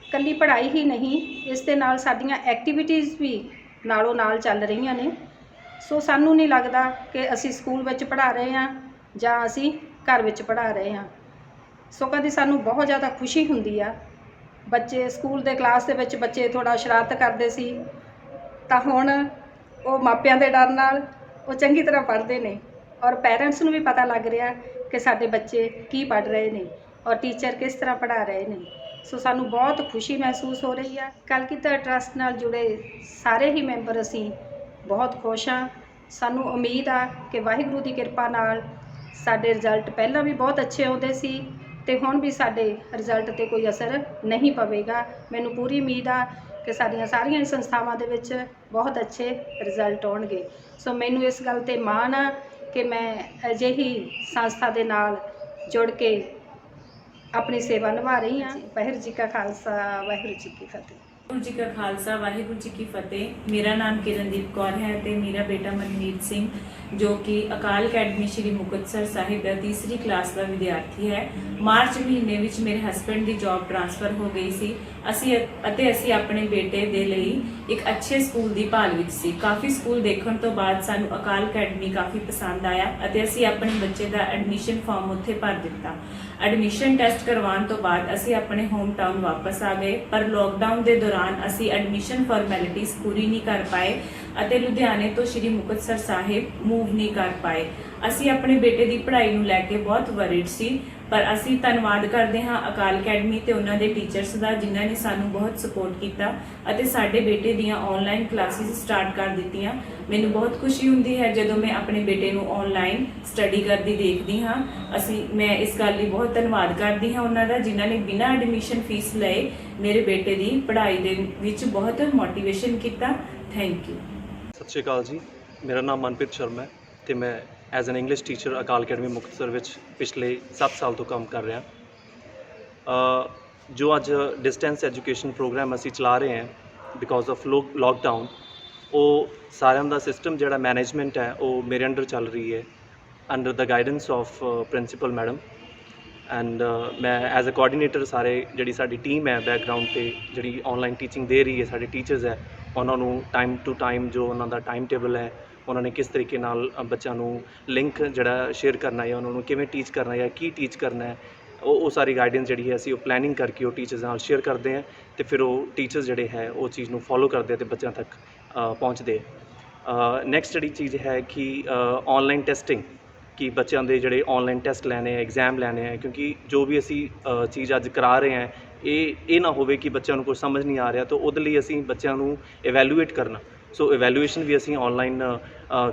ਇਕੱਲੀ ਪੜ੍ਹਾਈ ਹੀ ਨਹੀਂ, ਇਸ ਦੇ ਨਾਲ ਸਾਡੀਆਂ ਐਕਟੀਵਿਟੀਜ਼ ਵੀ ਨਾਲੋਂ ਨਾਲ ਚੱਲ ਰਹੀਆਂ ਨੇ। ਸੋ ਸਾਨੂੰ ਨਹੀਂ ਲੱਗਦਾ ਕਿ ਅਸੀਂ ਸਕੂਲ ਵਿੱਚ ਪੜ੍ਹਾ ਰਹੇ ਹਾਂ ਜਾਂ ਅਸੀਂ ਘਰ ਵਿੱਚ ਪੜ੍ਹਾ ਰਹੇ ਹਾਂ। ਸੋ ਕਦੀ ਸਾਨੂੰ ਬਹੁਤ ਜ਼ਿਆਦਾ ਖੁਸ਼ੀ ਹੁੰਦੀ ਆ। ਬੱਚੇ ਸਕੂਲ ਦੇ ਕਲਾਸ ਦੇ ਵਿੱਚ ਬੱਚੇ ਥੋੜ੍ਹਾ ਸ਼ਰਾਰਤ ਕਰਦੇ ਸੀ, ਤਾਂ ਹੁਣ ਉਹ ਮਾਪਿਆਂ ਦੇ ਡਰ ਨਾਲ ਉਹ ਚੰਗੀ ਤਰ੍ਹਾਂ ਪੜ੍ਹਦੇ ਨੇ, ਔਰ ਪੈਰੈਂਟਸ ਨੂੰ ਵੀ ਪਤਾ ਲੱਗ ਰਿਹਾ ਕਿ ਸਾਡੇ ਬੱਚੇ ਕੀ ਪੜ੍ਹ ਰਹੇ ਨੇ ਔਰ ਟੀਚਰ ਕਿਸ ਤਰ੍ਹਾਂ ਪੜ੍ਹਾ ਰਹੇ ਨੇ। ਸੋ ਸਾਨੂੰ ਬਹੁਤ ਖੁਸ਼ੀ ਮਹਿਸੂਸ ਹੋ ਰਹੀ ਆ। ਕਲਗੀਧਰ ਟਰੱਸਟ ਨਾਲ ਜੁੜੇ ਸਾਰੇ ਹੀ ਮੈਂਬਰ ਅਸੀਂ ਬਹੁਤ ਖੁਸ਼ ਹਾਂ। ਸਾਨੂੰ ਉਮੀਦ ਆ ਕਿ ਵਾਹਿਗੁਰੂ ਦੀ ਕਿਰਪਾ ਨਾਲ ਸਾਡੇ ਰਿਜ਼ਲਟ ਪਹਿਲਾਂ ਵੀ ਬਹੁਤ ਅੱਛੇ ਆਉਂਦੇ ਸੀ ਅਤੇ ਹੁਣ ਵੀ ਸਾਡੇ ਰਿਜ਼ਲਟ 'ਤੇ ਕੋਈ ਅਸਰ ਨਹੀਂ ਪਵੇਗਾ। ਮੈਨੂੰ ਪੂਰੀ ਉਮੀਦ ਆ ਕਿ ਸਾਡੀਆਂ ਸਾਰੀਆਂ ਸੰਸਥਾਵਾਂ ਦੇ ਵਿੱਚ ਬਹੁਤ ਅੱਛੇ ਰਿਜ਼ਲਟ ਆਉਣਗੇ। ਸੋ ਮੈਨੂੰ ਇਸ ਗੱਲ 'ਤੇ ਮਾਣ ਆ ਕਿ ਮੈਂ ਅਜਿਹੀ ਸੰਸਥਾ ਦੇ ਨਾਲ ਜੁੜ ਕੇ ਆਪਣੀ ਸੇਵਾ ਨਿਭਾ ਰਹੀ ਹਾਂ। ਵਾਹਿਗੁਰੂ ਜੀ ਕਾ ਖਾਲਸਾ, ਵਾਹਿਗੁਰੂ ਜੀ ਕੀ ਫਤਿਹ। ਵਾਹਿਗੁਰੂ ਜੀ ਕਾ ਖਾਲਸਾ ਵਾਹਿਗੁਰੂ ਜੀ ਕੀ ਫਤਿਹ। ਮੇਰਾ ਨਾਮ ਕਿਰਨਦੀਪ ਕੌਰ ਹੈ ਤੇ ਮੇਰਾ ਬੇਟਾ ਮਨਮੀਤ ਸਿੰਘ ਜੋ ਕਿ ਅਕਾਲ ਅਕੈਡਮੀ ਸ਼੍ਰੀ ਮੁਕਤਸਰ ਸਾਹਿਬ ਦਾ ਤੀਸਰੀ ਕਲਾਸ ਦਾ ਵਿਦਿਆਰਥੀ ਹੈ। ਮਾਰਚ ਮਹੀਨੇ ਵਿੱਚ ਮੇਰੇ ਹਸਬੰਡ ਦੀ ਜੌਬ ਟ੍ਰਾਂਸਫਰ ਹੋ ਗਈ ਸੀ। ਅਸੀਂ ਆਪਣੇ ਬੇਟੇ ਦੇ ਲਈ ਇੱਕ ਅੱਛੇ ਸਕੂਲ ਦੀ ਭਾਲ ਵਿੱਚ ਸੀ। ਕਾਫੀ ਸਕੂਲ ਦੇਖਣ ਤੋਂ ਬਾਅਦ ਸਾਨੂੰ ਅਕਾਲ ਅਕੈਡਮੀ ਕਾਫੀ ਪਸੰਦ ਆਇਆ ਅਤੇ ਅਸੀਂ ਆਪਣੇ ਬੱਚੇ ਦਾ ਐਡਮਿਸ਼ਨ ਫਾਰਮ ਉੱਥੇ ਭਰ ਦਿੱਤਾ। ਐਡਮਿਸ਼ਨ ਟੈਸਟ ਕਰਵਾਉਣ ਤੋਂ ਬਾਅਦ ਅਸੀਂ ਆਪਣੇ ਹੋਮ ਟਾਊਨ ਵਾਪਸ ਆ ਗਏ, ਪਰ ਲੋਕਡਾਊਨ ਦੇ ਦੌਰਾਨ ਅਸੀਂ ਐਡਮਿਸ਼ਨ ਫਾਰਮੈਲਿਟੀਜ਼ ਪੂਰੀ ਨਹੀਂ ਕਰ ਪਾਏ ਅਤੇ ਲੁਧਿਆਣੇ ਤੋਂ ਸ਼੍ਰੀ ਮੁਕਤਸਰ ਸਾਹਿਬ ਮੂਵ ਨਹੀਂ ਕਰ ਪਾਏ। ਅਸੀਂ ਆਪਣੇ ਬੇਟੇ ਦੀ ਪੜ੍ਹਾਈ ਨੂੰ ਲੈ ਕੇ ਬਹੁਤ ਵਰਿਡ ਸੀ, ਪਰ ਅਸੀਂ ਧੰਨਵਾਦ ਕਰਦੇ ਹਾਂ ਅਕਾਲ ਅਕੈਡਮੀ ਤੇ ਉਹਨਾਂ ਦੇ ਟੀਚਰਸ ਦਾ ਜਿਨ੍ਹਾਂ ਨੇ ਸਾਨੂੰ ਬਹੁਤ ਸਪੋਰਟ ਕੀਤਾ ਅਤੇ ਸਾਡੇ ਬੇਟੇ ਦੀਆਂ ਆਨਲਾਈਨ ਕਲਾਸਿਸ ਸਟਾਰਟ ਕਰ ਦਿੱਤੀਆਂ। ਮੈਨੂੰ ਬਹੁਤ ਖੁਸ਼ੀ ਹੁੰਦੀ ਹੈ ਜਦੋਂ ਮੈਂ ਆਪਣੇ ਬੇਟੇ ਨੂੰ ਆਨਲਾਈਨ ਸਟੱਡੀ ਕਰਦੀ ਦੇਖਦੀ ਹਾਂ। ਮੈਂ ਇਸ ਗੱਲ ਲਈ ਬਹੁਤ ਧੰਨਵਾਦ ਕਰਦੀ ਹਾਂ ਉਹਨਾਂ ਦਾ ਜਿਨ੍ਹਾਂ ਨੇ ਬਿਨਾਂ ਐਡਮਿਸ਼ਨ ਫੀਸ ਲਏ ਮੇਰੇ ਬੇਟੇ ਦੀ ਪੜ੍ਹਾਈ ਦੇ ਵਿੱਚ ਬਹੁਤ ਮੋਟੀਵੇਸ਼ਨ ਕੀਤਾ। Thank you. ਸਤਿ ਸ਼੍ਰੀ ਅਕਾਲ ਜੀ, ਮੇਰਾ ਨਾਮ ਮਨਪ੍ਰੀਤ ਸ਼ਰਮਾ ਹੈ ਤੇ ਮੈਂ as an English teacher Akal academy Muktsar ਵਿੱਚ ਪਿਛਲੇ 7 ਸਾਲ ਤੋਂ ਕੰਮ ਕਰ ਰਿਹਾ। ਜੋ ਅੱਜ ਡਿਸਟੈਂਸ ਐਜੂਕੇਸ਼ਨ ਪ੍ਰੋਗਰਾਮ ਅਸੀਂ ਚਲਾ ਰਹੇ ਹਾਂ ਬਿਕੋਜ਼ ਆਫ ਲੋਕਡਾਊਨ, ਉਹ ਸਾਰਿਆਂ ਦਾ ਸਿਸਟਮ ਜਿਹੜਾ ਮੈਨੇਜਮੈਂਟ ਹੈ ਉਹ ਮੇਰੇ ਅੰਡਰ ਚੱਲ ਰਹੀ ਹੈ under the guidance of principal madam and ਮੈਂ ਐਜ਼ ਅ ਕੋਆਰਡੀਨੇਟਰ ਸਾਰੇ ਜਿਹੜੀ ਸਾਡੀ ਟੀਮ ਹੈ ਬੈਕਗਰਾਊਂਡ 'ਤੇ ਜਿਹੜੀ ਆਨਲਾਈਨ ਟੀਚਿੰਗ ਦੇ ਰਹੀ ਹੈ, ਸਾਡੇ ਟੀਚਰਸ ਹੈ, ਉਹਨਾਂ ਨੂੰ ਟਾਈਮ ਟੂ ਟਾਈਮ ਜੋ ਉਹਨਾਂ ਦਾ ਟਾਈਮ ਟੇਬਲ ਹੈ, ਉਹਨਾਂ ਨੇ ਕਿਸ ਤਰੀਕੇ ਨਾਲ ਬੱਚਿਆਂ ਨੂੰ ਲਿੰਕ ਜਿਹੜਾ ਸ਼ੇਅਰ ਕਰਨਾ ਹੈ, ਉਹਨਾਂ ਨੂੰ ਕਿਵੇਂ ਟੀਚ ਕਰਨਾ ਹੈ, ਕੀ ਟੀਚ ਕਰਨਾ ਹੈ, ਉਹ ਸਾਰੀ ਗਾਈਡੈਂਸ ਜਿਹੜੀ ਹੈ ਅਸੀਂ ਉਹ ਪਲੈਨਿੰਗ ਕਰਕੇ ਉਹ ਟੀਚਰਸ ਨਾਲ ਸ਼ੇਅਰ ਕਰਦੇ ਹਾਂ ਅਤੇ ਫਿਰ ਉਹ ਟੀਚਰਸ ਜਿਹੜੇ ਹੈ ਉਹ ਚੀਜ਼ ਨੂੰ ਫੋਲੋ ਕਰਦੇ ਅਤੇ ਬੱਚਿਆਂ ਤੱਕ ਪਹੁੰਚਦੇ। ਨੈਕਸਟ ਜਿਹੜੀ ਚੀਜ਼ ਹੈ ਕਿ ਆਨਲਾਈਨ ਟੈਸਟਿੰਗ, ਕਿ ਬੱਚਿਆਂ ਦੇ ਜਿਹੜੇ ਆਨਲਾਈਨ ਟੈਸਟ ਲੈਣੇ ਹੈ, ਐਗਜ਼ਾਮ ਲੈਣੇ ਹੈ, ਕਿਉਂਕਿ ਜੋ ਵੀ ਅਸੀਂ ਚੀਜ਼ ਅੱਜ ਕਰਾ ਰਹੇ ਹਾਂ ਇਹ ਨਾ ਹੋਵੇ ਕਿ ਬੱਚਿਆਂ ਨੂੰ ਕੁਝ ਸਮਝ ਨਹੀਂ ਆ ਰਿਹਾ, ਤਾਂ ਉਹਦੇ ਲਈ ਅਸੀਂ ਬੱਚਿਆਂ ਨੂੰ ਇਵੈਲੂਏਟ ਕਰਨਾ। ਸੋ ਇਵੈਲੂਏਸ਼ਨ ਵੀ ਅਸੀਂ ਆਨਲਾਈਨ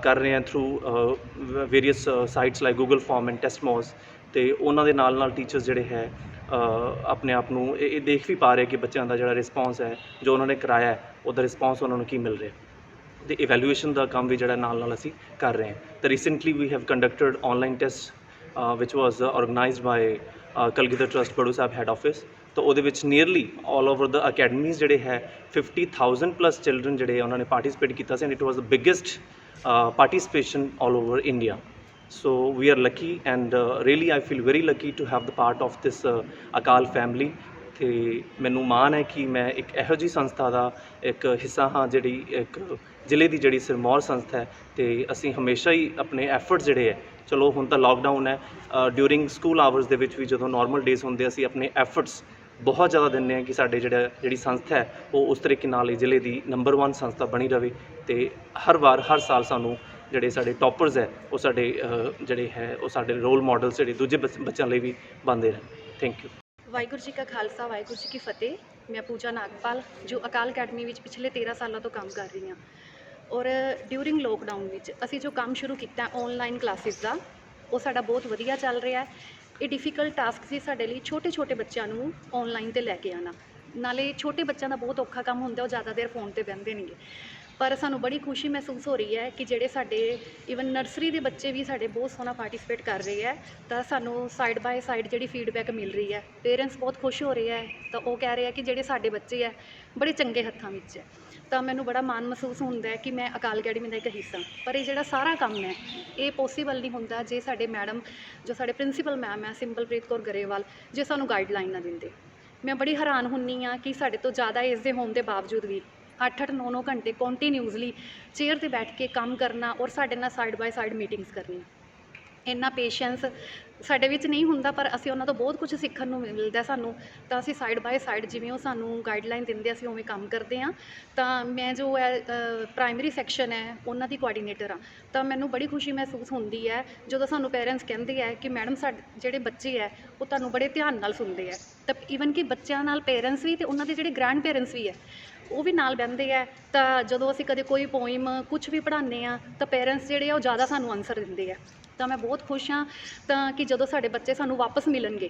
ਕਰ ਰਹੇ ਹਾਂ through various sites like Google Form and Testmoz, ਅਤੇ ਉਹਨਾਂ ਦੇ ਨਾਲ ਟੀਚਰਸ ਜਿਹੜੇ ਹੈ ਆਪਣੇ ਆਪ ਨੂੰ ਇਹ ਦੇਖ ਵੀ ਪਾ ਰਹੇ ਕਿ ਬੱਚਿਆਂ ਦਾ ਜਿਹੜਾ ਰਿਸਪੌਂਸ ਹੈ ਜੋ ਉਹਨਾਂ ਨੇ ਕਰਾਇਆ ਹੈ ਉਹਦਾ ਰਿਸਪੌਂਸ ਉਹਨਾਂ ਨੂੰ ਕੀ ਮਿਲ ਰਿਹਾ, ਅਤੇ ਇਵੈਲੂਏਸ਼ਨ ਦਾ ਕੰਮ ਵੀ ਜਿਹੜਾ ਨਾਲ ਅਸੀਂ ਕਰ ਰਹੇ ਹਾਂ। ਤਾਂ recently we have conducted online test ਵਿਚ was organised by Kalgidhar trust Baru Sahib head office. ਤਾਂ ਉਹਦੇ ਵਿੱਚ nearly all over the academies ਜਿਹੜੇ ਹੈ 50,000 ਪਲੱਸ ਚਿਲਡਰਨ ਜਿਹੜੇ ਉਹਨਾਂ ਨੇ ਪਾਰਟੀਸਪੇਟ ਕੀਤਾ ਸੀ and it was the biggest participation all over India. So we are lucky and really I feel very lucky to have the part of this Akal family. ਅਤੇ ਮੈਨੂੰ ਮਾਣ ਹੈ ਕਿ ਮੈਂ ਇੱਕ ਇਹੋ ਜਿਹੀ ਸੰਸਥਾ ਦਾ ਇੱਕ ਹਿੱਸਾ ਹਾਂ ਜਿਹੜੀ ਇੱਕ ਜ਼ਿਲ੍ਹੇ ਦੀ ਜਿਹੜੀ ਸਿਰਮੌਰ ਸੰਸਥਾ ਹੈ, ਅਤੇ ਅਸੀਂ ਹਮੇਸ਼ਾ ਹੀ ਆਪਣੇ ਐਫਰਟਸ ਜਿਹੜੇ ਹੈ, ਚਲੋ ਹੁਣ ਤਾਂ ਲਾਕਡਾਊਨ ਹੈ, ਡਿਊਰਿੰਗ ਸਕੂਲ ਆਵਰਸ ਦੇ ਵਿੱਚ ਵੀ ਜਦੋਂ ਨਾਰਮਲ ਡੇਜ਼ ਹੁੰਦੇ ਅਸੀਂ ਆਪਣੇ ਐਫਰਟਸ ਬਹੁਤ ਜ਼ਿਆਦਾ ਦਿੰਦੇ ਹਾਂ ਕਿ ਸਾਡੇ ਜਿਹੜੀ ਸੰਸਥਾ ਹੈ ਉਹ ਉਸ ਤਰੀਕੇ ਨਾਲ ਹੀ ਜ਼ਿਲ੍ਹੇ ਦੀ ਨੰਬਰ 1 ਸੰਸਥਾ ਬਣੀ ਰਹੇ, ਅਤੇ ਹਰ ਸਾਲ ਸਾਨੂੰ ਜਿਹੜੇ ਸਾਡੇ ਟੌਪਰਸ ਹੈ ਉਹ ਸਾਡੇ ਜਿਹੜੇ ਹੈ ਉਹ ਸਾਡੇ ਰੋਲ ਮਾਡਲਸ ਜਿਹੜੇ ਦੂਜੇ ਬੱਚਿਆਂ ਲਈ ਵੀ ਬਣਦੇ ਰਹੇ। Thank you. ਵਾਹਿਗੁਰੂ ਜੀ ਕਾ ਖਾਲਸਾ ਵਾਹਿਗੁਰੂ ਜੀ ਕੀ ਫਤਿਹ। ਮੈਂ ਪੂਜਾ ਨਾਗਪਾਲ ਜੋ ਅਕਾਲ ਅਕੈਡਮੀ ਵਿੱਚ ਪਿਛਲੇ 13 ਸਾਲਾਂ ਤੋਂ ਕੰਮ ਕਰ ਰਹੀ ਹਾਂ, ਔਰ ਡਿਊਰਿੰਗ ਲੋਕਡਾਊਨ ਵਿੱਚ ਅਸੀਂ ਜੋ ਕੰਮ ਸ਼ੁਰੂ ਕੀਤਾ ਆਨਲਾਈਨ ਕਲਾਸਿਸ ਦਾ, ਉਹ ਸਾਡਾ ਬਹੁਤ ਵਧੀਆ ਚੱਲ ਰਿਹਾ ਹੈ। ਇਹ ਡਿਫਿਕਲਟ ਟਾਸਕ ਸੀ ਸਾਡੇ ਲਈ, ਛੋਟੇ ਬੱਚਿਆਂ ਨੂੰ ਆਨਲਾਈਨ 'ਤੇ ਲੈ ਕੇ ਆਉਣਾ। ਨਾਲੇ ਛੋਟੇ ਬੱਚਿਆਂ ਦਾ ਬਹੁਤ ਔਖਾ ਕੰਮ ਹੁੰਦਾ, ਉਹ ਜ਼ਿਆਦਾ ਦੇਰ ਫੋਨ 'ਤੇ ਬਹਿੰਦੇ ਨੇਗੇ। ਪਰ ਸਾਨੂੰ ਬੜੀ ਖੁਸ਼ੀ ਮਹਿਸੂਸ ਹੋ ਰਹੀ ਹੈ ਕਿ ਜਿਹੜੇ ਸਾਡੇ ਈਵਨ ਨਰਸਰੀ ਦੇ ਬੱਚੇ ਵੀ ਸਾਡੇ ਬਹੁਤ ਸੋਹਣਾ ਪਾਰਟੀਸਪੇਟ ਕਰ ਰਹੇ ਹੈ, ਤਾਂ ਸਾਨੂੰ ਸਾਈਡ ਬਾਏ ਸਾਈਡ ਜਿਹੜੀ ਫੀਡਬੈਕ ਮਿਲ ਰਹੀ ਹੈ, ਪੇਰੈਂਟਸ ਬਹੁਤ ਖੁਸ਼ ਹੋ ਰਹੇ ਹੈ, ਤਾਂ ਉਹ ਕਹਿ ਰਹੇ ਹੈ ਕਿ ਜਿਹੜੇ ਸਾਡੇ ਬੱਚੇ ਹੈ ਬੜੇ ਚੰਗੇ ਹੱਥਾਂ ਵਿੱਚ ਹੈ। ਤਾਂ ਮੈਨੂੰ ਬੜਾ ਮਾਣ ਮਹਿਸੂਸ ਹੁੰਦਾ ਹੈ ਕਿ ਮੈਂ ਅਕਾਲ ਅਕੈਡਮੀ ਦਾ ਇੱਕ ਹਿੱਸਾ। ਪਰ ਇਹ ਜਿਹੜਾ ਸਾਰਾ ਕੰਮ ਹੈ ਇਹ ਪੋਸੀਬਲ ਨਹੀਂ ਹੁੰਦਾ ਜੇ ਸਾਡੇ ਮੈਡਮ, ਜੋ ਸਾਡੇ ਪ੍ਰਿੰਸੀਪਲ ਮੈਮ ਹੈ ਸਿੰਪਲਪ੍ਰੀਤ ਕੌਰ ਗਰੇਵਾਲ, ਜੇ ਸਾਨੂੰ ਗਾਈਡਲਾਈਨ ਨਾ ਦਿੰਦੇ। ਮੈਂ ਬੜੀ ਹੈਰਾਨ ਹੁੰਦੀ ਹਾਂ ਕਿ ਸਾਡੇ ਤੋਂ ਜ਼ਿਆਦਾ ਏਜ ਦੇ ਹੋਣ ਦੇ ਬਾਵਜੂਦ ਵੀ 8-8 9-9 ਘੰਟੇ ਕੰਟੀਨਿਊਸਲੀ ਚੇਅਰ 'ਤੇ ਬੈਠ ਕੇ ਕੰਮ ਕਰਨਾ, ਔਰ ਸਾਡੇ ਨਾਲ ਸਾਈਡ ਬਾਏ ਸਾਈਡ ਮੀਟਿੰਗਸ ਕਰਨੀਆਂ। ਇੰਨਾ ਪੇਸ਼ੈਂਸ ਸਾਡੇ ਵਿੱਚ ਨਹੀਂ ਹੁੰਦਾ, ਪਰ ਅਸੀਂ ਉਹਨਾਂ ਤੋਂ ਬਹੁਤ ਕੁਝ ਸਿੱਖਣ ਨੂੰ ਮਿਲਦਾ ਸਾਨੂੰ। ਤਾਂ ਅਸੀਂ ਸਾਈਡ ਬਾਏ ਸਾਈਡ ਜਿਵੇਂ ਉਹ ਸਾਨੂੰ ਗਾਈਡਲਾਈਨ ਦਿੰਦੇ ਅਸੀਂ ਉਵੇਂ ਕੰਮ ਕਰਦੇ ਹਾਂ। ਤਾਂ ਮੈਂ ਜੋ ਹੈ ਪ੍ਰਾਇਮਰੀ ਸੈਕਸ਼ਨ ਹੈ ਉਹਨਾਂ ਦੀ ਕੋਆਰਡੀਨੇਟਰ ਹਾਂ। ਤਾਂ ਮੈਨੂੰ ਬੜੀ ਖੁਸ਼ੀ ਮਹਿਸੂਸ ਹੁੰਦੀ ਹੈ ਜਦੋਂ ਸਾਨੂੰ ਪੇਰੈਂਟਸ ਕਹਿੰਦੇ ਹੈ ਕਿ ਮੈਡਮ ਸਾਡੇ ਜਿਹੜੇ ਬੱਚੇ ਹੈ ਉਹ ਤੁਹਾਨੂੰ ਬੜੇ ਧਿਆਨ ਨਾਲ ਸੁਣਦੇ ਹੈ। ਤਾਂ ਈਵਨ ਕਿ ਬੱਚਿਆਂ ਨਾਲ ਪੇਰੈਂਟਸ ਵੀ ਅਤੇ ਉਹਨਾਂ ਦੇ ਜਿਹੜੇ ਗ੍ਰੈਂਡ ਪੇਰੈਂਟਸ ਵੀ ਹੈ ਉਹ ਵੀ ਨਾਲ ਬਹਿੰਦੇ ਹੈ। ਤਾਂ ਜਦੋਂ ਅਸੀਂ ਕਦੇ ਕੋਈ ਪੋਇਮ ਕੁਛ ਵੀ ਪੜ੍ਹਾਉਂਦੇ ਹਾਂ ਤਾਂ ਪੇਰੈਂਟਸ ਜਿਹੜੇ ਆ ਉਹ ਜ਼ਿਆਦਾ ਸਾਨੂੰ ਆਨਸਰ ਦਿੰਦੇ ਆ। ਤਾਂ ਮੈਂ ਬਹੁਤ ਖੁਸ਼ ਹਾਂ ਤਾਂ ਕਿ ਜਦੋਂ ਸਾਡੇ ਬੱਚੇ ਸਾਨੂੰ ਵਾਪਸ ਮਿਲਣਗੇ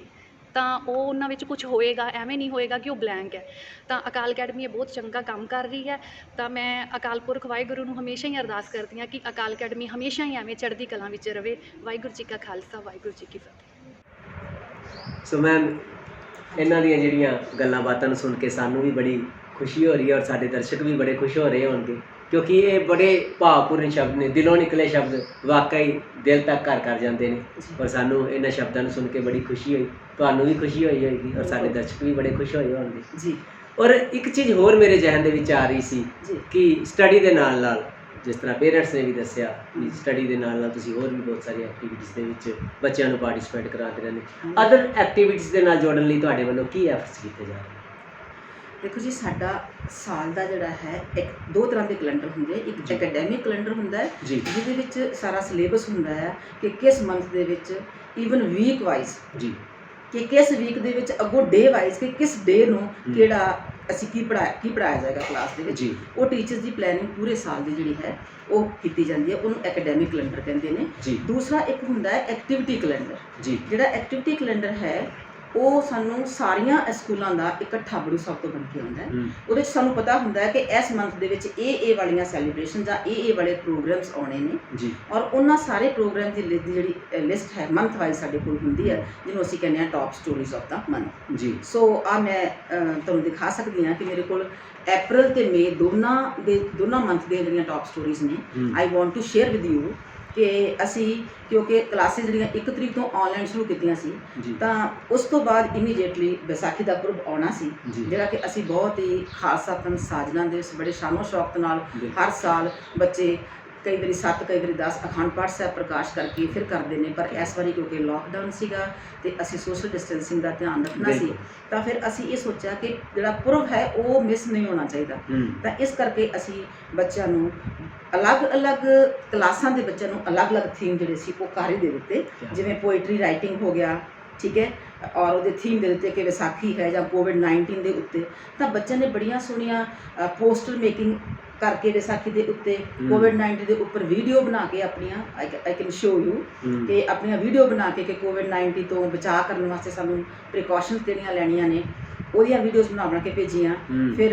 ਤਾਂ ਉਹ ਉਹਨਾਂ ਵਿੱਚ ਕੁਝ ਹੋਏਗਾ, ਐਵੇਂ ਨਹੀਂ ਹੋਏਗਾ ਕਿ ਉਹ ਬਲੈਂਕ ਹੈ। ਤਾਂ ਅਕਾਲ ਅਕੈਡਮੀ ਇਹ ਬਹੁਤ ਚੰਗਾ ਕੰਮ ਕਰ ਰਹੀ ਹੈ। ਤਾਂ ਮੈਂ ਅਕਾਲ ਪੁਰਖ ਵਾਹਿਗੁਰੂ ਨੂੰ ਹਮੇਸ਼ਾ ਹੀ ਅਰਦਾਸ ਕਰਦੀ ਹਾਂ ਕਿ ਅਕਾਲ ਅਕੈਡਮੀ ਹਮੇਸ਼ਾ ਹੀ ਐਵੇਂ ਚੜ੍ਹਦੀ ਕਲਾਂ ਵਿੱਚ ਰਵੇ। ਵਾਹਿਗੁਰੂ ਜੀ ਕਾ ਖਾਲਸਾ ਵਾਹਿਗੁਰੂ ਜੀ ਕੀ ਫਤਿਹ। ਸੋ ਮੈਮ, ਇਹਨਾਂ ਦੀਆਂ ਜਿਹੜੀਆਂ ਗੱਲਾਂ ਬਾਤਾਂ ਨੂੰ ਸੁਣ ਕੇ ਸਾਨੂੰ ਵੀ ਬੜੀ ਖੁਸ਼ੀ ਹੋ ਰਹੀ ਹੈ ਔਰ ਸਾਡੇ ਦਰਸ਼ਕ ਵੀ ਬੜੇ ਖੁਸ਼ ਹੋ ਰਹੇ ਹੋਣਗੇ, ਕਿਉਂਕਿ ਇਹ ਬੜੇ ਭਾਵਪੂਰਨ ਸ਼ਬਦ ਨੇ, ਦਿਲੋਂ ਨਿਕਲੇ ਸ਼ਬਦ ਵਾਕਈ ਦਿਲ ਤੱਕ ਘਰ ਕਰ ਜਾਂਦੇ ਨੇ। ਔਰ ਸਾਨੂੰ ਇਹਨਾਂ ਸ਼ਬਦਾਂ ਨੂੰ ਸੁਣ ਕੇ ਬੜੀ ਖੁਸ਼ੀ ਹੋਈ, ਤੁਹਾਨੂੰ ਵੀ ਖੁਸ਼ੀ ਹੋਈ ਹੋਏਗੀ ਔਰ ਸਾਡੇ ਦਰਸ਼ਕ ਵੀ ਬੜੇ ਖੁਸ਼ ਹੋਏ ਹੋਣਗੇ ਜੀ। ਔਰ ਇੱਕ ਚੀਜ਼ ਹੋਰ ਮੇਰੇ ਜ਼ਿਹਨ ਦੇ ਵਿੱਚ ਆ ਰਹੀ ਸੀ ਜੀ। ਕਿ ਸਟੱਡੀ ਦੇ ਨਾਲ ਨਾਲ, ਜਿਸ ਤਰ੍ਹਾਂ ਪੇਰੈਂਟਸ ਨੇ ਵੀ ਦੱਸਿਆ ਕਿ ਸਟੱਡੀ ਦੇ ਨਾਲ ਨਾਲ ਤੁਸੀਂ ਹੋਰ ਵੀ ਬਹੁਤ ਸਾਰੀ ਐਕਟੀਵਿਟੀਜ਼ ਦੇ ਵਿੱਚ ਬੱਚਿਆਂ ਨੂੰ ਪਾਰਟਿਸਿਪੇਟ ਕਰਾਉਂਦੇ ਰਹਿੰਦੇ। ਅਦਰ ਐਕਟੀਵਿਟੀਜ਼ ਦੇ ਨਾਲ ਜੋੜਨ ਲਈ ਤੁਹਾਡੇ ਵੱਲੋਂ ਕੀ ਐਫਰਟਸ ਕੀਤੇ ਜਾ ਰਹੇ? ਦੇਖੋ ਜੀ, ਸਾਡਾ ਸਾਲ ਦਾ ਜਿਹੜਾ ਹੈ ਦੋ ਤਰ੍ਹਾਂ ਦੇ ਕੈਲੰਡਰ ਹੁੰਦੇ। ਇੱਕ ਐਕੈਡੈਮਿਕ ਕੈਲੰਡਰ ਹੁੰਦਾ ਹੈ ਜੀ। ਜਿਹਦੇ ਵਿੱਚ ਸਾਰਾ ਸਿਲੇਬਸ ਹੁੰਦਾ ਹੈ ਕਿ ਕਿਸ ਮੰਥ ਦੇ ਵਿੱਚ, ਈਵਨ ਵੀਕ ਵਾਈਜ਼ ਜੀ, ਕਿ ਕਿਸ ਵੀਕ ਦੇ ਵਿੱਚ ਅੱਗੋਂ ਡੇ ਵਾਈਜ਼ ਕਿ ਕਿਸ ਡੇ ਨੂੰ ਕਿਹੜਾ ਅਸੀਂ ਕੀ ਪੜ੍ਹਾਇਆ ਜਾਏਗਾ ਕਲਾਸ ਦੇ ਵਿੱਚ। ਜੀ। ਉਹ ਟੀਚਰਸ ਦੀ ਪਲੈਨਿੰਗ ਪੂਰੇ ਸਾਲ ਦੀ ਜਿਹੜੀ ਹੈ ਉਹ ਕੀਤੀ ਜਾਂਦੀ ਹੈ, ਉਹਨੂੰ ਐਕੈਡੈਮਿਕ ਕੈਲੰਡਰ ਕਹਿੰਦੇ ਨੇ। ਜੀ। ਦੂਸਰਾ ਇੱਕ ਹੁੰਦਾ ਹੈ ਐਕਟੀਵਿਟੀ ਕੈਲੰਡਰ। ਜੀ। ਜਿਹੜਾ ਐਕਟੀਵਿਟੀ ਕੈਲੰਡਰ ਹੈ ਉਹ ਸਾਨੂੰ ਸਾਰੀਆਂ ਸਕੂਲਾਂ ਦਾ ਇਕੱਠਾ ਬੜੂ ਸਾਹਿਬ ਤੋਂ ਬਣ ਕੇ ਆਉਂਦਾ ਹੈ। ਉਹਦੇ 'ਚ ਸਾਨੂੰ ਪਤਾ ਹੁੰਦਾ ਹੈ ਕਿ ਇਸ ਮੰਥ ਦੇ ਵਿੱਚ ਇਹ ਵਾਲੀਆਂ ਸੈਲੀਬ੍ਰੇਸ਼ਨ ਜਾਂ ਇਹ ਵਾਲੇ ਪ੍ਰੋਗਰਾਮਸ ਆਉਣੇ ਨੇ। ਜੀ। ਔਰ ਉਹਨਾਂ ਸਾਰੇ ਪ੍ਰੋਗਰਾਮ ਦੀ ਜਿਹੜੀ ਲਿਸਟ ਹੈ ਮੰਥ ਵਾਈਜ਼ ਸਾਡੇ ਕੋਲ ਹੁੰਦੀ ਹੈ, ਜਿਹਨੂੰ ਅਸੀਂ ਕਹਿੰਦੇ ਹਾਂ top stories of the month. ਜੀ। ਸੋ ਆ ਮੈਂ ਤੁਹਾਨੂੰ ਦਿਖਾ ਸਕਦੀ ਹਾਂ ਕਿ ਮੇਰੇ ਕੋਲ ਅਪ੍ਰੈਲ ਤੇ ਮਈ ਦੋਨਾਂ ਮੰਥ ਦੀਆਂ ਜਿਹੜੀਆਂ ਟੌਪ ਸਟੋਰੀਜ਼ ਨੇ। I want to share with you ਕਿ ਅਸੀਂ, ਕਿਉਂਕਿ ਕਲਾਸਿਸ ਜਿਹੜੀਆਂ 1 ਤਰੀਕ ਤੋਂ ਆਨਲਾਈਨ ਸ਼ੁਰੂ ਕੀਤੀਆਂ ਸੀ, ਤਾਂ ਉਸ ਤੋਂ ਬਾਅਦ ਇਮੀਡੀਏਟਲੀ ਵਿਸਾਖੀ ਦਾ ਪੁਰਬ ਆਉਣਾ ਸੀ, ਜਿਹੜਾ ਕਿ ਅਸੀਂ ਬਹੁਤ ਹੀ ਖਾਲਸਾ ਪੰਥ ਸਾਜਨਾ ਦੇ ਬੜੇ ਸ਼ਾਨੋ ਸ਼ੌਕਤ ਨਾਲ ਹਰ ਸਾਲ ਬੱਚੇ ਕਈ ਵਾਰੀ 7 ਕਈ ਵਾਰੀ 10 ਅਖੰਡ ਪਾਠ ਸਾਹਿਬ ਪ੍ਰਕਾਸ਼ ਕਰਕੇ ਫਿਰ ਕਰਦੇ ਨੇ। ਪਰ ਇਸ ਵਾਰੀ ਕਿਉਂਕਿ ਲੋਕਡਾਊਨ ਸੀਗਾ ਤੇ ਅਸੀਂ ਸੋਸ਼ਲ ਡਿਸਟੈਂਸਿੰਗ ਦਾ ਧਿਆਨ ਰੱਖਣਾ ਸੀ, ਤਾਂ ਫਿਰ ਅਸੀਂ ਇਹ ਸੋਚਿਆ ਕਿ ਜਿਹੜਾ ਪੁਰਬ ਹੈ ਉਹ ਮਿਸ ਨਹੀਂ ਹੋਣਾ ਚਾਹੀਦਾ। ਤਾਂ ਇਸ ਕਰਕੇ ਅਸੀਂ ਬੱਚਿਆਂ ਨੂੰ ਅਲੱਗ-ਅਲੱਗ ਕਲਾਸਾਂ ਦੇ ਬੱਚਿਆਂ ਨੂੰ ਅਲੱਗ-ਅਲੱਗ ਥੀਮ ਜਿਹੜੇ ਸੀ ਉਹ ਕਾਰੀ ਦੇ ਦਿੱਤੇ। ਜਿਵੇਂ ਪੋਇਟਰੀ ਰਾਈਟਿੰਗ ਹੋ ਗਿਆ, ਠੀਕ ਹੈ, ਔਰ ਉਹਦੇ ਥੀਮ ਦੇ ਦਿੱਤੇ ਕਿ ਵਿਸਾਖੀ ਹੈ ਜਾਂ ਕੋਵਿਡ-19 ਦੇ ਉੱਤੇ। ਤਾਂ ਬੱਚਿਆਂ ਨੇ ਬੜੀਆਂ ਸੋਹਣੀਆਂ ਪੋਸਟਰ ਮੇਕਿੰਗ ਕਰਕੇ ਵਿਸਾਖੀ ਦੇ ਉੱਤੇ, ਕੋਵਿਡ-19 ਦੇ ਉੱਪਰ ਵੀਡੀਓ ਬਣਾ ਕੇ ਆਪਣੀਆਂ, ਆਈ ਕੈਨ ਸ਼ੋ ਯੂ, ਕਿ ਆਪਣੀਆਂ ਵੀਡੀਓ ਬਣਾ ਕੇ ਕਿ ਕੋਵਿਡ-19 ਤੋਂ ਬਚਾਅ ਕਰਨ ਵਾਸਤੇ ਸਾਨੂੰ ਪ੍ਰੀਕਾਸ਼ਨਸ ਕਿਹੜੀਆਂ ਲੈਣੀਆਂ ਨੇ, ਉਹਦੀਆਂ ਵੀਡੀਓਜ਼ ਬਣਾ ਕੇ ਭੇਜੀਆਂ। ਫਿਰ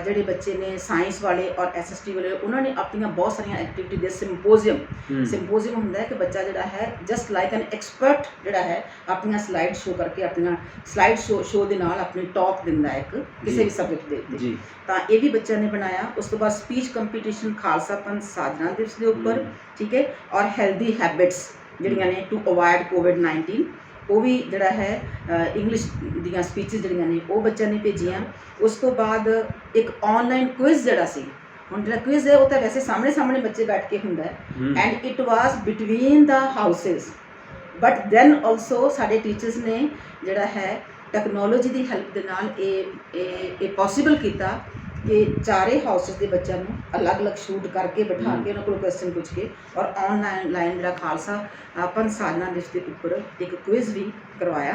ਜਿਹੜੇ ਬੱਚੇ ਨੇ ਸਾਇੰਸ ਵਾਲੇ ਔਰ SST ਵਾਲੇ, ਉਹਨਾਂ ਨੇ ਆਪਣੀਆਂ ਬਹੁਤ ਸਾਰੀਆਂ ਐਕਟੀਵਿਟੀ ਦੇ ਸਿੰਪੋਜ਼ੀਅਮ ਹੁੰਦਾ ਹੈ ਕਿ ਬੱਚਾ ਜਿਹੜਾ ਹੈ ਜਸਟ ਲਾਈਕ ਐਨ ਐਕਸਪਰਟ ਜਿਹੜਾ ਹੈ ਆਪਣੀਆਂ ਸਲਾਈਡ ਸ਼ੋ ਕਰਕੇ, ਆਪਣੀਆਂ ਸਲਾਈਡ ਸ਼ੋ ਦੇ ਨਾਲ ਆਪਣੀ ਟਾਕ ਦਿੰਦਾ ਹੈ ਇੱਕ ਕਿਸੇ ਵੀ ਸਬਜੈਕਟ ਦੇ ਉੱਤੇ। ਤਾਂ ਇਹ ਵੀ ਬੱਚਿਆਂ ਨੇ ਬਣਾਇਆ। ਉਸ ਤੋਂ ਬਾਅਦ ਸਪੀਚ ਕੰਪੀਟੀਸ਼ਨ ਖਾਲਸਾ ਪੰਥ ਸਾਜਨਾ ਦਿਵਸ ਦੇ ਉੱਪਰ, ਠੀਕ ਹੈ, ਔਰ ਹੈਲਦੀ ਹੈਬਿਟਸ ਜਿਹੜੀਆਂ ਨੇ ਟੂ ਅਵੋਇਡ ਕੋਵਿਡ-19, ਉਹ ਵੀ ਜਿਹੜਾ ਹੈ ਇੰਗਲਿਸ਼ ਦੀਆਂ ਸਪੀਚਸ ਜਿਹੜੀਆਂ ਨੇ ਉਹ ਬੱਚਿਆਂ ਨੇ ਭੇਜੀਆਂ। ਉਸ ਤੋਂ ਬਾਅਦ ਇੱਕ ਆਨਲਾਈਨ ਕੁਇਜ਼ ਜਿਹੜਾ ਸੀ, ਹੁਣ ਜਿਹੜਾ ਕੁਇਜ਼ ਹੈ ਉਹ ਤਾਂ ਵੈਸੇ ਸਾਹਮਣੇ ਬੱਚੇ ਬੈਠ ਕੇ ਹੁੰਦਾ ਹੈ, and it was between the houses, but then also ਸਾਡੇ ਟੀਚਰਸ ਨੇ ਜਿਹੜਾ ਹੈ ਟੈਕਨੋਲੋਜੀ ਦੀ ਹੈਲਪ ਦੇ ਨਾਲ ਇਹ ਪੋਸੀਬਲ ਕੀਤਾ ਕਿ ਚਾਰੇ ਹਾਊਸਿਸ ਦੇ ਬੱਚਿਆਂ ਨੂੰ ਅਲੱਗ-ਅਲੱਗ ਸ਼ੂਟ ਕਰਕੇ ਬਿਠਾ ਕੇ ਉਹਨਾਂ ਕੋਲ ਕੁਐਸਚਨ ਪੁੱਛ ਕੇ ਔਰ ਆਨਲਾਈਨ ਜਿਹੜਾ ਖਾਲਸਾ ਪੰਥ ਸਾਜਨਾ ਦਿਵਸ ਦੇ ਉੱਪਰ ਇੱਕ ਕੁਇਜ਼ ਵੀ ਕਰਵਾਇਆ।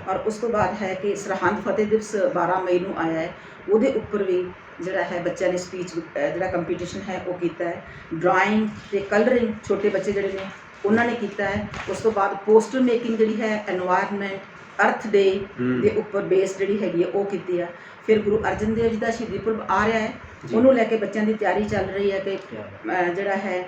ਔਰ ਉਸ ਤੋਂ ਬਾਅਦ ਹੈ ਕਿ ਸਰਹੰਦ ਫਤਿਹ ਦਿਵਸ 12 ਮਈ ਨੂੰ ਆਇਆ ਹੈ, ਉਹਦੇ ਉੱਪਰ ਵੀ ਜਿਹੜਾ ਹੈ ਬੱਚਿਆਂ ਨੇ ਸਪੀਚ ਜਿਹੜਾ ਕੰਪੀਟੀਸ਼ਨ ਹੈ ਉਹ ਕੀਤਾ ਹੈ। ਡਰਾਇੰਗ ਤੇ ਕਲਰਿੰਗ ਛੋਟੇ ਬੱਚੇ ਜਿਹੜੇ ਨੇ ਉਹਨਾਂ ਨੇ ਕੀਤਾ ਹੈ। ਉਸ ਤੋਂ ਬਾਅਦ ਪੋਸਟਰ ਮੇਕਿੰਗ ਜਿਹੜੀ ਹੈ ਐਨਵਾਇਰਨਮੈਂਟ ਅਰਥ ਡੇ ਦੇ ਉੱਪਰ ਬੇਸ ਜਿਹੜੀ ਹੈਗੀ ਹੈ ਉਹ ਕੀਤੀ ਹੈ। ਫਿਰ ਗੁਰੂ ਅਰਜਨ ਦੇਵ ਜੀ ਦਾ ਸ਼ਹੀਦੀ ਪੁਰਬ ਆ ਰਿਹਾ ਹੈ, ਉਹਨੂੰ ਲੈ ਕੇ ਬੱਚਿਆਂ ਦੀ ਤਿਆਰੀ ਚੱਲ ਰਹੀ ਹੈ ਕਿ ਜਿਹੜਾ ਹੈ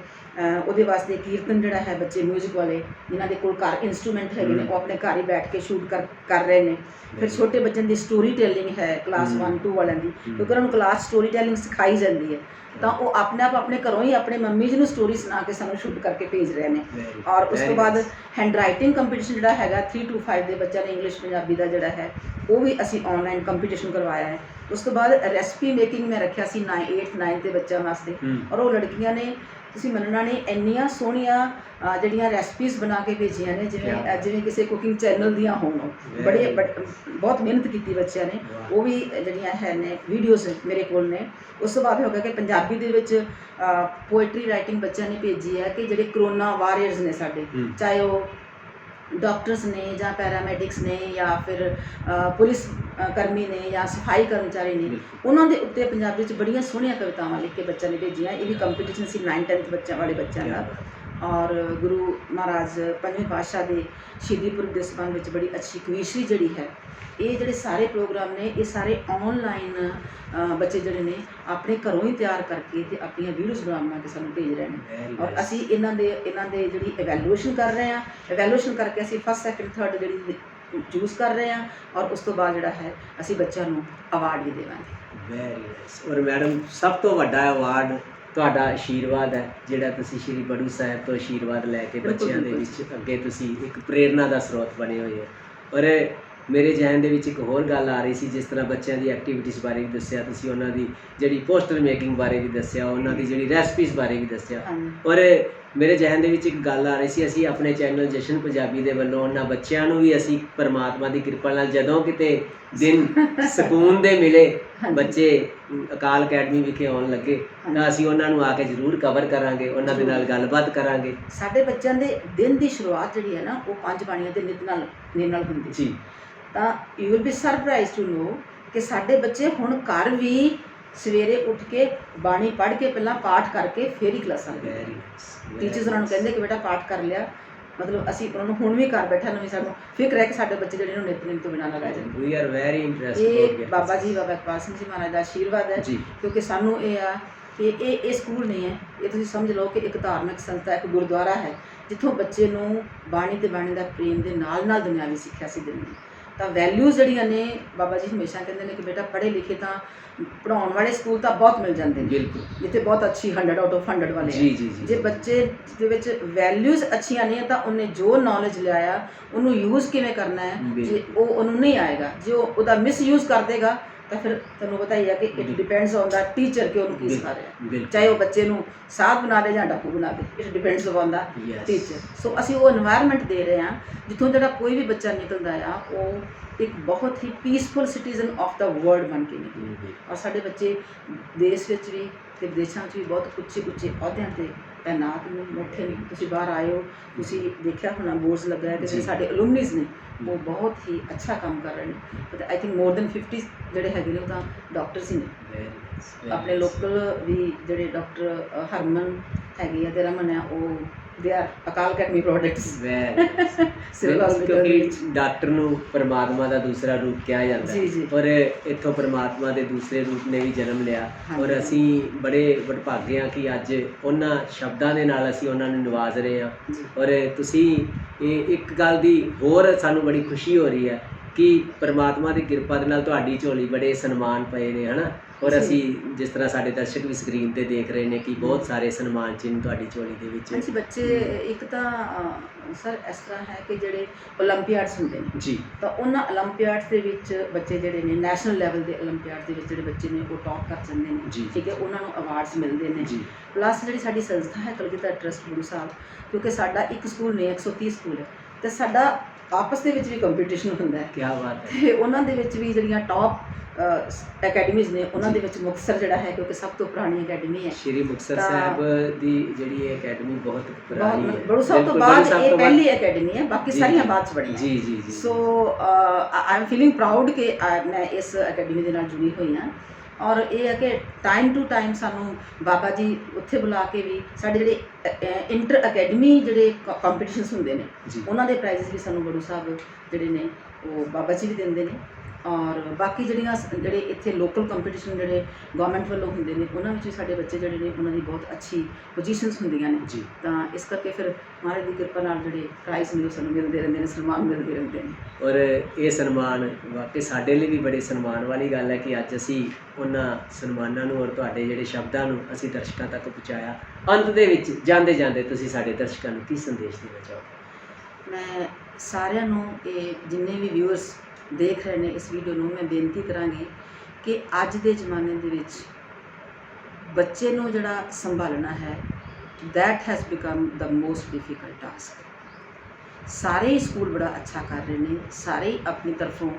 ਉਹਦੇ ਵਾਸਤੇ ਕੀਰਤਨ ਜਿਹੜਾ ਹੈ ਬੱਚੇ ਮਿਊਜ਼ਿਕ ਵਾਲੇ ਜਿਨ੍ਹਾਂ ਦੇ ਕੋਲ ਘਰ ਇੰਸਟਰੂਮੈਂਟ ਹੈਗੇ ਨੇ ਉਹ ਆਪਣੇ ਘਰ ਹੀ ਬੈਠ ਕੇ ਸ਼ੂਟ ਕਰ ਰਹੇ ਨੇ। ਫਿਰ ਛੋਟੇ ਬੱਚਿਆਂ ਦੀ ਸਟੋਰੀ ਟੈਲਿੰਗ ਹੈ ਕਲਾਸ 1-2 ਵਾਲਿਆਂ ਦੀ, ਕਿਉਂਕਿ ਉਹਨਾਂ ਨੂੰ ਕਲਾਸ ਸਟੋਰੀ ਟੈਲਿੰਗ ਸਿਖਾਈ ਜਾਂਦੀ ਹੈ, ਤਾਂ ਉਹ ਆਪਣੇ ਆਪ ਆਪਣੇ ਘਰੋਂ ਹੀ ਆਪਣੇ ਮੰਮੀ ਜੀ ਨੂੰ ਸਟੋਰੀ ਸੁਣਾ ਕੇ ਸਾਨੂੰ ਸ਼ੂਟ ਕਰਕੇ ਭੇਜ ਰਹੇ ਨੇ। ਔਰ ਉਸ ਤੋਂ ਬਾਅਦ ਹੈਂਡ ਰਾਈਟਿੰਗ ਕੰਪੀਟੀਸ਼ਨ ਜਿਹੜਾ ਹੈਗਾ 3 to 5 ਦੇ ਬੱਚਿਆਂ ਨੇ ਇੰਗਲਿਸ਼ ਪੰਜਾਬੀ ਦਾ ਜਿਹੜਾ ਹੈ ਉਹ ਵੀ ਅਸੀਂ ਆਨਲਾਈਨ ਕੰਪੀਟੀਸ਼ਨ ਕਰਵਾਇਆ ਹੈ। ਉਸ ਤੋਂ ਬਾਅਦ ਰੈਸਪੀ ਮੇਕਿੰਗ ਮੈਂ ਰੱਖਿਆ ਸੀ 8-9 ਦੇ ਬੱਚਿਆਂ ਵਾਸਤੇ, ਔਰ ਉਹ ਲੜਕੀਆਂ ਨੇ, ਤੁਸੀਂ ਮੰਨਣਾ ਨਹੀਂ, ਇੰਨੀਆਂ ਸੋਹਣੀਆਂ ਜਿਹੜੀਆਂ ਰੈਸਪੀਜ਼ ਬਣਾ ਕੇ ਭੇਜੀਆਂ ਨੇ ਜਿਵੇਂ ਕਿਸੇ ਕੁਕਿੰਗ ਚੈਨਲ ਦੀਆਂ ਹੋਣ। ਬਹੁਤ ਮਿਹਨਤ ਕੀਤੀ ਬੱਚਿਆਂ ਨੇ, ਉਹ ਵੀ ਜਿਹੜੀਆਂ ਹੈ ਨੇ ਵੀਡੀਓਜ਼ ਮੇਰੇ ਕੋਲ ਨੇ। ਉਸ ਤੋਂ ਬਾਅਦ ਹੋ ਗਿਆ ਕਿ ਪੰਜਾਬੀ ਦੇ ਵਿੱਚ ਪੋਇਟਰੀ ਰਾਈਟਿੰਗ ਬੱਚਿਆਂ ਨੇ ਭੇਜੀ ਹੈ ਕਿ ਜਿਹੜੇ ਕਰੋਨਾ ਵਾਰੀਅਰਸ ਨੇ ਸਾਡੇ, ਚਾਹੇ ਉਹ ਡਾਕਟਰਸ ਨੇ ਜਾਂ ਪੈਰਾਮੈਡਿਕਸ ਨੇ ਜਾਂ ਫਿਰ ਪੁਲਿਸ ਕਰਮੀ ਨੇ ਜਾਂ ਸਫਾਈ ਕਰਮਚਾਰੀ ਨੇ, ਉਹਨਾਂ ਦੇ ਉੱਤੇ ਪੰਜਾਬੀ 'ਚ ਬੜੀਆਂ ਸੋਹਣੀਆਂ ਕਵਿਤਾਵਾਂ ਲਿਖ ਕੇ ਬੱਚਿਆਂ ਨੇ ਭੇਜੀਆਂ। ਇਹ ਵੀ ਕੰਪੀਟੀਸ਼ਨ ਸੀ 9-10 ਬੱਚਿਆਂ ਦਾ। ਔਰ ਗੁਰੂ ਮਹਾਰਾਜ 5ਵੇਂ ਪਾਤਸ਼ਾਹ ਦੇ ਸ਼ਹੀਦੀ ਪੁਰਬ ਦੇ ਸੰਬੰਧ ਵਿੱਚ ਬੜੀ ਅੱਛੀ ਕਵੀਸ਼ਰੀ ਜਿਹੜੀ ਹੈ। ਇਹ ਜਿਹੜੇ ਸਾਰੇ ਪ੍ਰੋਗਰਾਮ ਨੇ ਇਹ ਸਾਰੇ ਆਨਲਾਈਨ ਬੱਚੇ ਜਿਹੜੇ ਨੇ ਆਪਣੇ ਘਰੋਂ ਹੀ ਤਿਆਰ ਕਰਕੇ ਤੇ ਆਪਣੀਆਂ ਵੀਡੀਓਜ਼ ਬਣਾ ਕੇ ਸਾਨੂੰ ਭੇਜ ਰਹੇ ਨੇ। ਔਰ ਅਸੀਂ ਇਹਨਾਂ ਦੇ ਜਿਹੜੀ ਇਵੈਲੂਏਸ਼ਨ ਕਰ ਰਹੇ ਹਾਂ, ਇਵੈਲੂਏਸ਼ਨ ਕਰਕੇ ਅਸੀਂ 1st, 2nd, 3rd ਜਿਹੜੀ ਚੂਜ਼ ਕਰ ਰਹੇ ਹਾਂ, ਔਰ ਉਸ ਤੋਂ ਬਾਅਦ ਜਿਹੜਾ ਹੈ ਅਸੀਂ ਬੱਚਿਆਂ ਨੂੰ ਅਵਾਰਡ ਵੀ ਦੇਵਾਂਗੇ। Very nice. ਔਰ ਮੈਡਮ, ਸਭ ਤੋਂ ਵੱਡਾ ਅਵਾਰਡ ਤੁਹਾਡਾ ਆਸ਼ੀਰਵਾਦ ਹੈ, ਜਿਹੜਾ ਤੁਸੀਂ ਸ਼੍ਰੀ ਬੜੂ ਸਾਹਿਬ ਤੋਂ ਆਸ਼ੀਰਵਾਦ ਲੈ ਕੇ ਬਿਲਕੁਲ, ਬੱਚਿਆਂ ਦੇ ਬਿਲਕੁਲ। ਵਿੱਚ ਅੱਗੇ ਤੁਸੀਂ ਇੱਕ ਪ੍ਰੇਰਨਾ ਦਾ ਸਰੋਤ ਬਣੇ ਹੋਏ ਹੋ। ਔਰ ਮੇਰੇ ਜ਼ਿਹਨ ਦੇ ਵਿੱਚ ਇੱਕ ਹੋਰ ਗੱਲ ਆ ਰਹੀ ਸੀ, ਜਿਸ ਤਰ੍ਹਾਂ ਬੱਚਿਆਂ ਦੀ ਐਕਟੀਵਿਟੀਜ਼ ਬਾਰੇ ਵੀ ਦੱਸਿਆ ਤੁਸੀਂ, ਉਹਨਾਂ ਦੀ ਜਿਹੜੀ ਪੋਸਟਰ ਮੇਕਿੰਗ ਬਾਰੇ ਵੀ ਦੱਸਿਆ, ਉਹਨਾਂ ਦੀ ਜਿਹੜੀ ਰੈਸਪੀਜ਼ ਬਾਰੇ ਵੀ ਦੱਸਿਆ। ਹਾਂਜੀ ਔਰ ਮੇਰੇ ਜ਼ਿਹਨ ਦੇ ਵਿੱਚ ਇੱਕ ਗੱਲ ਆ ਰਹੀ ਸੀ, ਅਸੀਂ ਆਪਣੇ ਚੈਨਲ ਜਸ਼ਨ ਪੰਜਾਬੀ ਦੇ ਵੱਲੋਂ ਉਹਨਾਂ ਬੱਚਿਆਂ ਨੂੰ ਵੀ ਅਸੀਂ ਪਰਮਾਤਮਾ ਦੀ ਕਿਰਪਾ ਨਾਲ ਜਦੋਂ ਕਿਤੇ ਦਿਨ ਸਕੂਨ ਦੇ ਮਿਲੇ, ਹਾਂਜੀ। ਬੱਚੇ ਅਕਾਲ ਅਕੈਡਮੀ ਵਿਖੇ ਆਉਣ ਲੱਗੇ, ਤਾਂ ਅਸੀਂ ਉਹਨਾਂ ਨੂੰ ਆ ਕੇ ਜ਼ਰੂਰ ਕਵਰ ਕਰਾਂਗੇ, ਉਹਨਾਂ ਦੇ ਨਾਲ ਗੱਲਬਾਤ ਕਰਾਂਗੇ। ਸਾਡੇ ਬੱਚਿਆਂ ਦੇ ਦਿਨ ਦੀ ਸ਼ੁਰੂਆਤ ਜਿਹੜੀ ਹੈ ਨਾ, ਉਹ 5 ਬਾਣੀਆਂ ਦੇ ਨਿਤ ਨਾਲ ਹੁੰਦੀ ਸੀ। ਜੀ ਤਾਂ you will be surprise to know ਕਿ ਸਾਡੇ ਬੱਚੇ ਹੁਣ ਘਰ ਵੀ ਸਵੇਰੇ ਉੱਠ ਕੇ ਬਾਣੀ ਪੜ੍ਹ ਕੇ ਪਹਿਲਾਂ ਪਾਠ ਕਰਕੇ ਫਿਰ ਹੀ ਕਲਾਸਾਂ ਲੈਂਦੇ। Very nice. ਟੀਚਰਸ ਉਹਨਾਂ ਨੂੰ ਕਹਿੰਦੇ ਕਿ ਬੇਟਾ ਪਾਠ ਕਰ ਲਿਆ, ਮਤਲਬ ਅਸੀਂ ਉਹਨਾਂ ਨੂੰ ਹੁਣ ਵੀ ਘਰ ਬੈਠਾ ਨੂੰ ਵੀ ਸਾਨੂੰ ਫਿਕਰ ਹੈ ਕਿ ਸਾਡੇ ਬੱਚੇ ਜਿਹੜੇ ਨੂੰ ਨਿਤਨੇਮ ਤੋਂ ਬਿਨਾਂ ਨਾ ਰਹਿ ਜਾਣ। We are very interested. ਇਹ ਬਾਬਾ ਇਕਬਾਲ ਸਿੰਘ ਜੀ ਮਹਾਰਾਜ ਦਾ ਆਸ਼ੀਰਵਾਦ ਹੈ, ਜੀ ਕਿਉਂਕਿ ਸਾਨੂੰ ਇਹ ਆ ਕਿ ਇਹ ਸਕੂਲ ਨਹੀਂ ਹੈ, ਇਹ ਤੁਸੀਂ ਸਮਝ ਲਓ ਕਿ ਇੱਕ ਧਾਰਮਿਕ ਸੰਸਥਾ, ਇੱਕ ਗੁਰਦੁਆਰਾ ਹੈ, ਜਿੱਥੋਂ ਬੱਚੇ ਨੂੰ ਬਾਣੀ ਤੇ ਬਾਣੀ ਦਾ ਪ੍ਰੇਮ ਦੇ ਨਾਲ ਨਾਲ ਦੁਨਿਆਵੀ ਸਿੱਖਿਆ ਸੀ ਦਿੰਦੇ। ਤਾਂ ਵੈਲਿਊਜ਼ ਜਿਹੜੀਆਂ ਨੇ, ਬਾਬਾ ਜੀ ਹਮੇਸ਼ਾ ਕਹਿੰਦੇ ਨੇ ਕਿ ਬੇਟਾ ਪੜ੍ਹੇ ਲਿਖੇ ਤਾਂ ਪੜ੍ਹਾਉਣ ਵਾਲੇ ਸਕੂਲ ਤਾਂ ਬਹੁਤ ਮਿਲ ਜਾਂਦੇ ਨੇ, ਬਿਲਕੁਲ ਜਿੱਥੇ ਬਹੁਤ ਅੱਛੀ 100 ਆਊਟ ਆਫ 100 ਵਾਲੇ ਜੀ ਆ। ਜੀ ਜੀ ਜੇ ਬੱਚੇ ਦੇ ਵਿੱਚ ਵੈਲਿਊਜ਼ ਅੱਛੀਆਂ ਨਹੀਂ ਹੈ ਤਾਂ ਉਹਨੇ ਜੋ ਨੌਲੇਜ ਲਿਆਇਆ ਉਹਨੂੰ ਯੂਜ਼ ਕਿਵੇਂ ਕਰਨਾ ਹੈ, ਜੇ ਉਹਨੂੰ ਨਹੀਂ ਆਏਗਾ, ਜੇ ਉਹਦਾ ਮਿਸਯੂਜ਼ ਕਰ ਦੇਗਾ ਤਾਂ ਫਿਰ ਤੁਹਾਨੂੰ ਪਤਾ ਹੀ ਹੈ ਕਿ it depends on the teacher ਕਿ ਉਹਨੂੰ ਕੀ ਸਿਖਾ ਰਿਹਾ, ਚਾਹੇ ਉਹ ਬੱਚੇ ਨੂੰ ਸਾਧ ਬਣਾ ਦੇ ਜਾਂ ਡਾਕੂ ਬਣਾ ਦੇ, it depends on the teacher. So ਅਸੀਂ ਉਹ এনवायरमेंट ਦੇ ਰਹੇ ਹਾਂ ਜਿੱਥੋਂ ਜਿਹੜਾ ਕੋਈ ਵੀ ਬੱਚਾ ਨਿਕਲਦਾ ਆ ਉਹ ਇੱਕ ਬਹੁਤ ਹੀ peaceful citizen of the world ਬਣ ਕੇ ਨਿਕਲੇ। ਔਰ ਸਾਡੇ ਬੱਚੇ ਦੇਸ਼ ਵਿੱਚ ਵੀ ਤੇ ਵਿਦੇਸ਼ਾਂ 'ਚ ਵੀ ਬਹੁਤ ਉੱਚੇ ਅਹੁਦਿਆਂ 'ਤੇ ਤੈਨਾਤ ਨੇ, ਬੈਠੇ ਨੇ। ਤੁਸੀਂ ਬਾਹਰ ਆਏ ਹੋ, ਤੁਸੀਂ ਦੇਖਿਆ ਹੋਣਾ ਬੋਰਡਸ ਲੱਗਾ ਹੈ ਕਿ ਜਿਹੜੇ ਸਾਡੇ ਅਲੂਮਨੀਜ਼ ਨੇ ਉਹ ਬਹੁਤ ਹੀ ਅੱਛਾ ਕੰਮ ਕਰ ਰਹੇ ਨੇ। But I think more than 50 ਜਿਹੜੇ ਹੈਗੇ ਨੇ ਉਹ ਤਾਂ ਡਾਕਟਰਸ ਹੀ ਨੇ। ਆਪਣੇ ਲੋਕਲ ਵੀ ਜਿਹੜੇ ਡਾਕਟਰ ਹਰਮਨ ਹੈਗੇ ਆ ਤੇ ਰਮਨ ਆ, ਉਹ they are Akal academy products. Civil hospital ਕਿਉਂਕਿ ਡਾਕਟਰ ਨੂੰ ਪਰਮਾਤਮਾ ਦਾ ਦੂਸਰਾ ਰੂਪ ਕਿਹਾ ਜਾਂਦਾ ਜੀ, ਜੀ। ਔਰ ਇੱਥੋਂ ਪਰਮਾਤਮਾ ਦੇ ਦੂਸਰੇ ਰੂਪ ਨੇ ਵੀ ਜਨਮ ਲਿਆ। ਔਰ ਹਾਂਜੀ। ਅਸੀਂ ਬੜੇ ਵਡਭਾਗੇ ਹਾਂ ਕਿ ਅੱਜ ਉਹਨਾਂ ਸ਼ਬਦਾਂ ਦੇ ਨਾਲ ਅਸੀਂ ਉਹਨਾਂ ਨੂੰ ਨਿਵਾਜ ਰਹੇ ਹਾਂ। ਜੀ। ਔਰ ਤੁਸੀਂ ਇੱਕ ਗੱਲ ਦੀ ਹੋਰ ਸਾਨੂੰ ਬੜੀ ਖੁਸ਼ੀ ਹੋ ਰਹੀ ਹੈ ਕਿ ਪਰਮਾਤਮਾ ਦੀ ਕਿਰਪਾ ਦੇ ਨਾਲ ਤੁਹਾਡੀ ਝੋਲੀ ਬੜੇ ਸਨਮਾਨ ਪਏ ਨੇ, ਹੈ ਨਾ। ਔਰ ਜੀ। ਅਸੀਂ ਜਿਸ ਤਰ੍ਹਾਂ ਸਾਡੇ ਦਰਸ਼ਕ ਵੀ ਸਕਰੀਨ ਤੇ ਦੇਖ ਰਹੇ ਨੇ ਕਿ ਬਹੁਤ ਸਾਰੇ ਸਨਮਾਨ ਚਿੰਨ੍ਹ ਤੁਹਾਡੀ ਝੋਲੀ ਦੇ ਵਿੱਚ। ਹਾਂਜੀ, ਬੱਚੇ ਇੱਕ ਤਾਂ ਸਰ ਇਸ ਤਰ੍ਹਾਂ ਹੈ ਕਿ ਜਿਹੜੇ ਓਲੰਪੀਆਡਸ ਹੁੰਦੇ ਨੇ, ਜੀ ਤਾਂ ਉਹਨਾਂ ਓਲੰਪੀਆਡਸ ਦੇ ਵਿੱਚ ਬੱਚੇ ਜਿਹੜੇ ਨੇ ਨੈਸ਼ਨਲ ਲੈਵਲ ਦੇ ਓਲੰਪੀਆਡ ਦੇ ਵਿੱਚ ਜਿਹੜੇ ਬੱਚੇ ਨੇ ਉਹ ਟੌਪ ਕਰ ਜਾਂਦੇ ਨੇ। ਜੀ। ਠੀਕ ਹੈ, ਉਹਨਾਂ ਨੂੰ ਅਵਾਰਡਸ ਮਿਲਦੇ ਨੇ। ਜੀ ਪਲੱਸ ਜਿਹੜੀ ਸਾਡੀ ਸੰਸਥਾ ਹੈ ਕਲਗੀਧਰ ਟਰਸਟ ਗੁਰੂ ਸਾਹਿਬ, ਕਿਉਂਕਿ ਸਾਡਾ ਇੱਕ ਸਕੂਲ ਨਹੀਂ 130 ਸਕੂਲ ਹੈ, ਤੇ ਸਾਡਾ ਆਪਸ ਦੇ ਵਿੱਚ ਵੀ ਕੰਪੀਟੀਸ਼ਨ ਹੁੰਦਾ ਹੈ। ਕੀ ਬਾਤ ਹੈ। ਤੇ ਉਹਨਾਂ ਦੇ ਵਿੱਚ ਵੀ ਜਿਹੜੀਆਂ ਟੌਪ ਅਕੈਡਮੀਜ਼ ਨੇ ਉਹਨਾਂ ਦੇ ਵਿੱਚ ਮੁਕਤਸਰ ਜਿਹੜਾ ਹੈ, ਕਿਉਂਕਿ ਸਭ ਤੋਂ ਪੁਰਾਣੀ ਅਕੈਡਮੀ ਹੈ। ਸ਼੍ਰੀ ਮੁਕਤਸਰ ਤਾਂ ਸਾਹਿਬ ਦੀ ਜਿਹੜੀ ਇਹ ਅਕੈਡਮੀ ਬਹੁਤ ਪੁਰਾਣੀ ਹੈ। ਬੜੂ ਸਾਹਿਬ ਤੋਂ ਬਿਲਕੁਲ, ਬਾਅਦ ਬੜੂ ਸਾਹਿਬ ਇਹ ਤੋਂ ਪਹਿਲੀ ਅਕੈਡਮੀ ਹੈ, ਬਾਕੀ ਜੀ, ਸਾਰੀਆਂ ਜੀ। ਬਾਅਦ ਚ ਬਣੀਆਂ। ਜੀ ਜੀ ਜੀ। ਸੋ ਆਈ ਐਮ ਫੀਲਿੰਗ ਪ੍ਰਾਊਡ ਕਿ ਮੈਂ ਇਸ ਅਕੈਡਮੀ ਦੇ ਨਾਲ ਜੁੜੀ ਹੋਈ ਹਾਂ। ਔਰ ਇਹ ਹੈ ਕਿ ਟਾਈਮ ਟੂ ਟਾਈਮ ਸਾਨੂੰ ਬਾਬਾ ਜੀ ਉੱਥੇ ਬੁਲਾ ਕੇ ਵੀ ਸਾਡੇ ਜਿਹੜੇ ਇੰਟਰ ਅਕੈਡਮੀ ਜਿਹੜੇ ਕੰਪੀਟੀਸ਼ਨਸ ਹੁੰਦੇ ਨੇ ਜੀ। ਉਹਨਾਂ ਦੇ ਪ੍ਰਾਈਜ਼ਸ ਵੀ ਸਾਨੂੰ ਬੜੂ ਸਾਹਿਬ ਜਿਹੜੇ ਨੇ ਉਹ ਬਾਬਾ ਜੀ ਵੀ ਦਿੰਦੇ ਨੇ। ਔਰ ਬਾਕੀ ਜਿਹੜੇ ਇੱਥੇ ਲੋਕਲ ਕੰਪੀਟੀਸ਼ਨ ਜਿਹੜੇ ਗਵਰਨਮੈਂਟ ਵੱਲੋਂ ਹੁੰਦੇ ਨੇ ਉਹਨਾਂ ਵਿੱਚ ਵੀ ਸਾਡੇ ਬੱਚੇ ਜਿਹੜੇ ਨੇ ਉਹਨਾਂ ਦੀ ਬਹੁਤ ਅੱਛੀ ਪੋਜੀਸ਼ਨਸ ਹੁੰਦੀਆਂ ਨੇ। ਜੀ। ਤਾਂ ਇਸ ਕਰਕੇ ਫਿਰ ਮਹਾਰਾਜ ਦੀ ਕਿਰਪਾ ਨਾਲ ਜਿਹੜੇ ਪ੍ਰਾਈਜ਼ ਨੇ ਉਹ ਸਾਨੂੰ ਮਿਲਦੇ ਰਹਿੰਦੇ ਨੇ, ਸਨਮਾਨ ਮਿਲਦੇ ਰਹਿੰਦੇ ਨੇ। ਔਰ ਇਹ ਸਨਮਾਨ ਵਾਕਈ ਸਾਡੇ ਲਈ ਵੀ ਬੜੇ ਸਨਮਾਨ ਵਾਲੀ ਗੱਲ ਹੈ ਕਿ ਅੱਜ ਅਸੀਂ ਉਹਨਾਂ ਸਨਮਾਨਾਂ ਨੂੰ ਔਰ ਤੁਹਾਡੇ ਜਿਹੜੇ ਸ਼ਬਦਾਂ ਨੂੰ ਅਸੀਂ ਦਰਸ਼ਕਾਂ ਤੱਕ ਪਹੁੰਚਾਇਆ। ਅੰਤ ਦੇ ਵਿੱਚ ਜਾਂਦੇ ਜਾਂਦੇ ਤੁਸੀਂ ਸਾਡੇ ਦਰਸ਼ਕਾਂ ਨੂੰ ਕੀ ਸੰਦੇਸ਼ ਦੇਣਾ ਚਾਹੋਗੇ? ਮੈਂ ਸਾਰਿਆਂ ਨੂੰ, ਇਹ ਜਿੰਨੇ ਵੀ ਵਿਊਅਰਸ ਦੇਖ ਰਹੇ ਨੇ ਇਸ ਵੀਡੀਓ ਨੂੰ, ਮੈਂ ਬੇਨਤੀ ਕਰਾਂਗੀ ਕਿ ਅੱਜ ਦੇ ਜ਼ਮਾਨੇ ਦੇ ਵਿੱਚ ਬੱਚੇ ਨੂੰ ਜਿਹੜਾ ਸੰਭਾਲਣਾ ਹੈ, that has become the most difficult task। ਸਾਰੇ ਹੀ ਸਕੂਲ ਬੜਾ ਅੱਛਾ ਕਰ ਰਹੇ ਨੇ, ਸਾਰੇ ਹੀ ਆਪਣੀ ਤਰਫੋਂ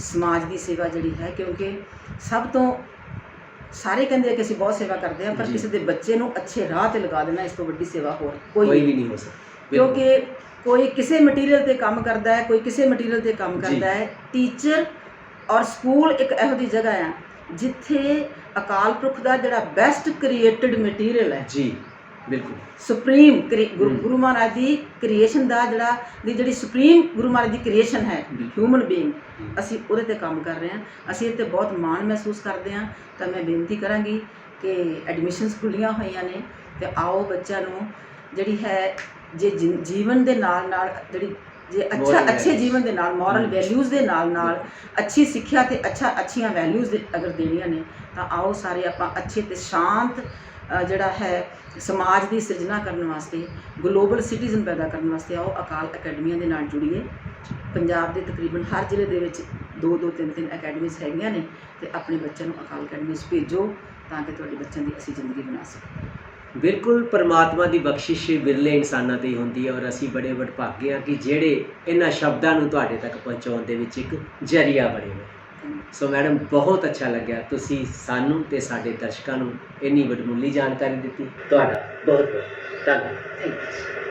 ਸਮਾਜ ਦੀ ਸੇਵਾ ਜਿਹੜੀ ਹੈ, ਕਿਉਂਕਿ ਸਭ ਤੋਂ ਸਾਰੇ ਕਹਿੰਦੇ ਆ ਕਿ ਅਸੀਂ ਬਹੁਤ ਸੇਵਾ ਕਰਦੇ ਹਾਂ, ਪਰ ਜੀ। ਕਿਸੇ ਦੇ ਬੱਚੇ ਨੂੰ ਅੱਛੇ ਰਾਹ ਤੇ ਲਗਾ ਦੇਣਾ ਇਸ ਤੋਂ ਵੱਡੀ ਸੇਵਾ ਹੋਰ ਕੋਈ ਕੋਈ ਵੀ ਨਹੀਂ। ਨਹੀਂ ਹੋ ਸਕਦਾ। ਕਿਉਂਕਿ ਕੋਈ ਕਿਸੇ ਮਟੀਰੀਅਲ ਤੇ ਕੰਮ ਕਰਦਾ ਹੈ, ਕੋਈ ਕਿਸੇ ਮਟੀਰੀਅਲ ਤੇ ਕੰਮ ਜੀ। ਕਰਦਾ ਹੈ। ਟੀਚਰ ਔਰ ਸਕੂਲ ਇੱਕ ਇਹੋ ਜਿਹੀ ਜਗ੍ਹਾ ਆ ਜਿੱਥੇ ਅਕਾਲ ਪੁਰਖ ਦਾ ਜਿਹੜਾ ਬੈਸਟ ਕ੍ਰੀਏਟਡ ਮਟੀਰੀਅਲ ਹੈ, ਜੀ ਬਿਲਕੁਲ। ਸੁਪਰੀਮ ਗੁਰੂ ਮਹਾਰਾਜ ਦੀ ਕ੍ਰੀਏਸ਼ਨ ਦਾ ਜਿਹੜੀ ਸੁਪਰੀਮ ਗੁਰੂ ਮਹਾਰਾਜ ਦੀ ਕ੍ਰੀਏਸ਼ਨ ਹੈ, ਹਿਊਮਨ ਬੀਇੰਗ, ਅਸੀਂ ਉਹਦੇ ਤੇ ਕੰਮ ਕਰ ਰਹੇ ਹਾਂ। ਅਸੀਂ ਇਹ 'ਤੇ ਬਹੁਤ ਮਾਣ ਮਹਿਸੂਸ ਕਰਦੇ ਹਾਂ। ਤਾਂ ਮੈਂ ਬੇਨਤੀ ਕਰਾਂਗੀ ਕਿ ਐਡਮਿਸ਼ਨਸ ਖੁੱਲ੍ਹੀਆਂ ਹੋਈਆਂ ਨੇ ਤੇ ਆਓ ਬੱਚਿਆਂ ਨੂੰ ਜਿਹੜੀ ਹੈ ਜੇ ਜੀਵਨ ਦੇ ਨਾਲ ਨਾਲ ਜਿਹੜੀ ਜੇ Moral ਅੱਛੇ values। ਜੀਵਨ ਦੇ ਨਾਲ, ਮੋਰਲ ਵੈਲਿਊਜ਼ ਦੇ ਨਾਲ ਅੱਛੀ ਸਿੱਖਿਆ ਤੇ ਅੱਛੀਆਂ ਵੈਲਿਊਜ਼ ਅਗਰ ਦੇਣੀਆਂ ਨੇ ਤਾਂ ਆਓ ਸਾਰੇ ਆਪਾਂ ਅੱਛੇ ਤੇ ਸ਼ਾਂਤ ਜਿਹੜਾ ਹੈ ਸਮਾਜ ਦੀ ਸਿਰਜਣਾ ਕਰਨ ਵਾਸਤੇ, ਗਲੋਬਲ ਸਿਟੀਜ਼ਨ ਪੈਦਾ ਕਰਨ ਵਾਸਤੇ ਆਓ ਅਕਾਲ ਅਕੈਡਮੀਆਂ ਦੇ ਨਾਲ ਜੁੜੀਏ। ਪੰਜਾਬ ਦੇ ਤਕਰੀਬਨ ਹਰ ਜ਼ਿਲ੍ਹੇ ਦੇ ਵਿੱਚ 2-2 3-3 ਅਕੈਡਮੀਜ਼ ਹੈਗੀਆਂ ਨੇ ਤੇ ਆਪਣੇ ਬੱਚਿਆਂ ਨੂੰ ਅਕਾਲ ਅਕੈਡਮੀ 'ਚ ਭੇਜੋ ਤਾਂ ਕਿ ਤੁਹਾਡੇ ਬੱਚਿਆਂ ਦੀ ਅਸੀਂ ਜ਼ਿੰਦਗੀ ਬਣਾ ਸਕੀਏ। ਬਿਲਕੁਲ, ਪਰਮਾਤਮਾ ਦੀ ਬਖਸ਼ਿਸ਼ ਵਿਰਲੇ ਇਨਸਾਨਾਂ 'ਤੇ ਹੀ ਹੁੰਦੀ ਹੈ ਔਰ ਅਸੀਂ ਬੜੇ ਵਡਭਾਗੇ ਹਾਂ ਕਿ ਜਿਹੜੇ ਇਹਨਾਂ ਸ਼ਬਦਾਂ ਨੂੰ ਤੁਹਾਡੇ ਤੱਕ ਪਹੁੰਚਾਉਣ ਦੇ ਵਿੱਚ ਇੱਕ ਜ਼ਰੀਆ ਬਣੇ ਹੋਏ। ਸੋ ਮੈਡਮ, ਬਹੁਤ ਅੱਛਾ ਲੱਗਿਆ ਤੁਸੀਂ ਸਾਨੂੰ ਤੇ ਸਾਡੇ ਦਰਸ਼ਕਾਂ ਨੂੰ ਇੰਨੀ ਵਡਮੁੱਲੀ ਜਾਣਕਾਰੀ ਦਿੱਤੀ। ਤੁਹਾਡਾ ਬਹੁਤ ਬਹੁਤ ਧੰਨਵਾਦ। Thank you.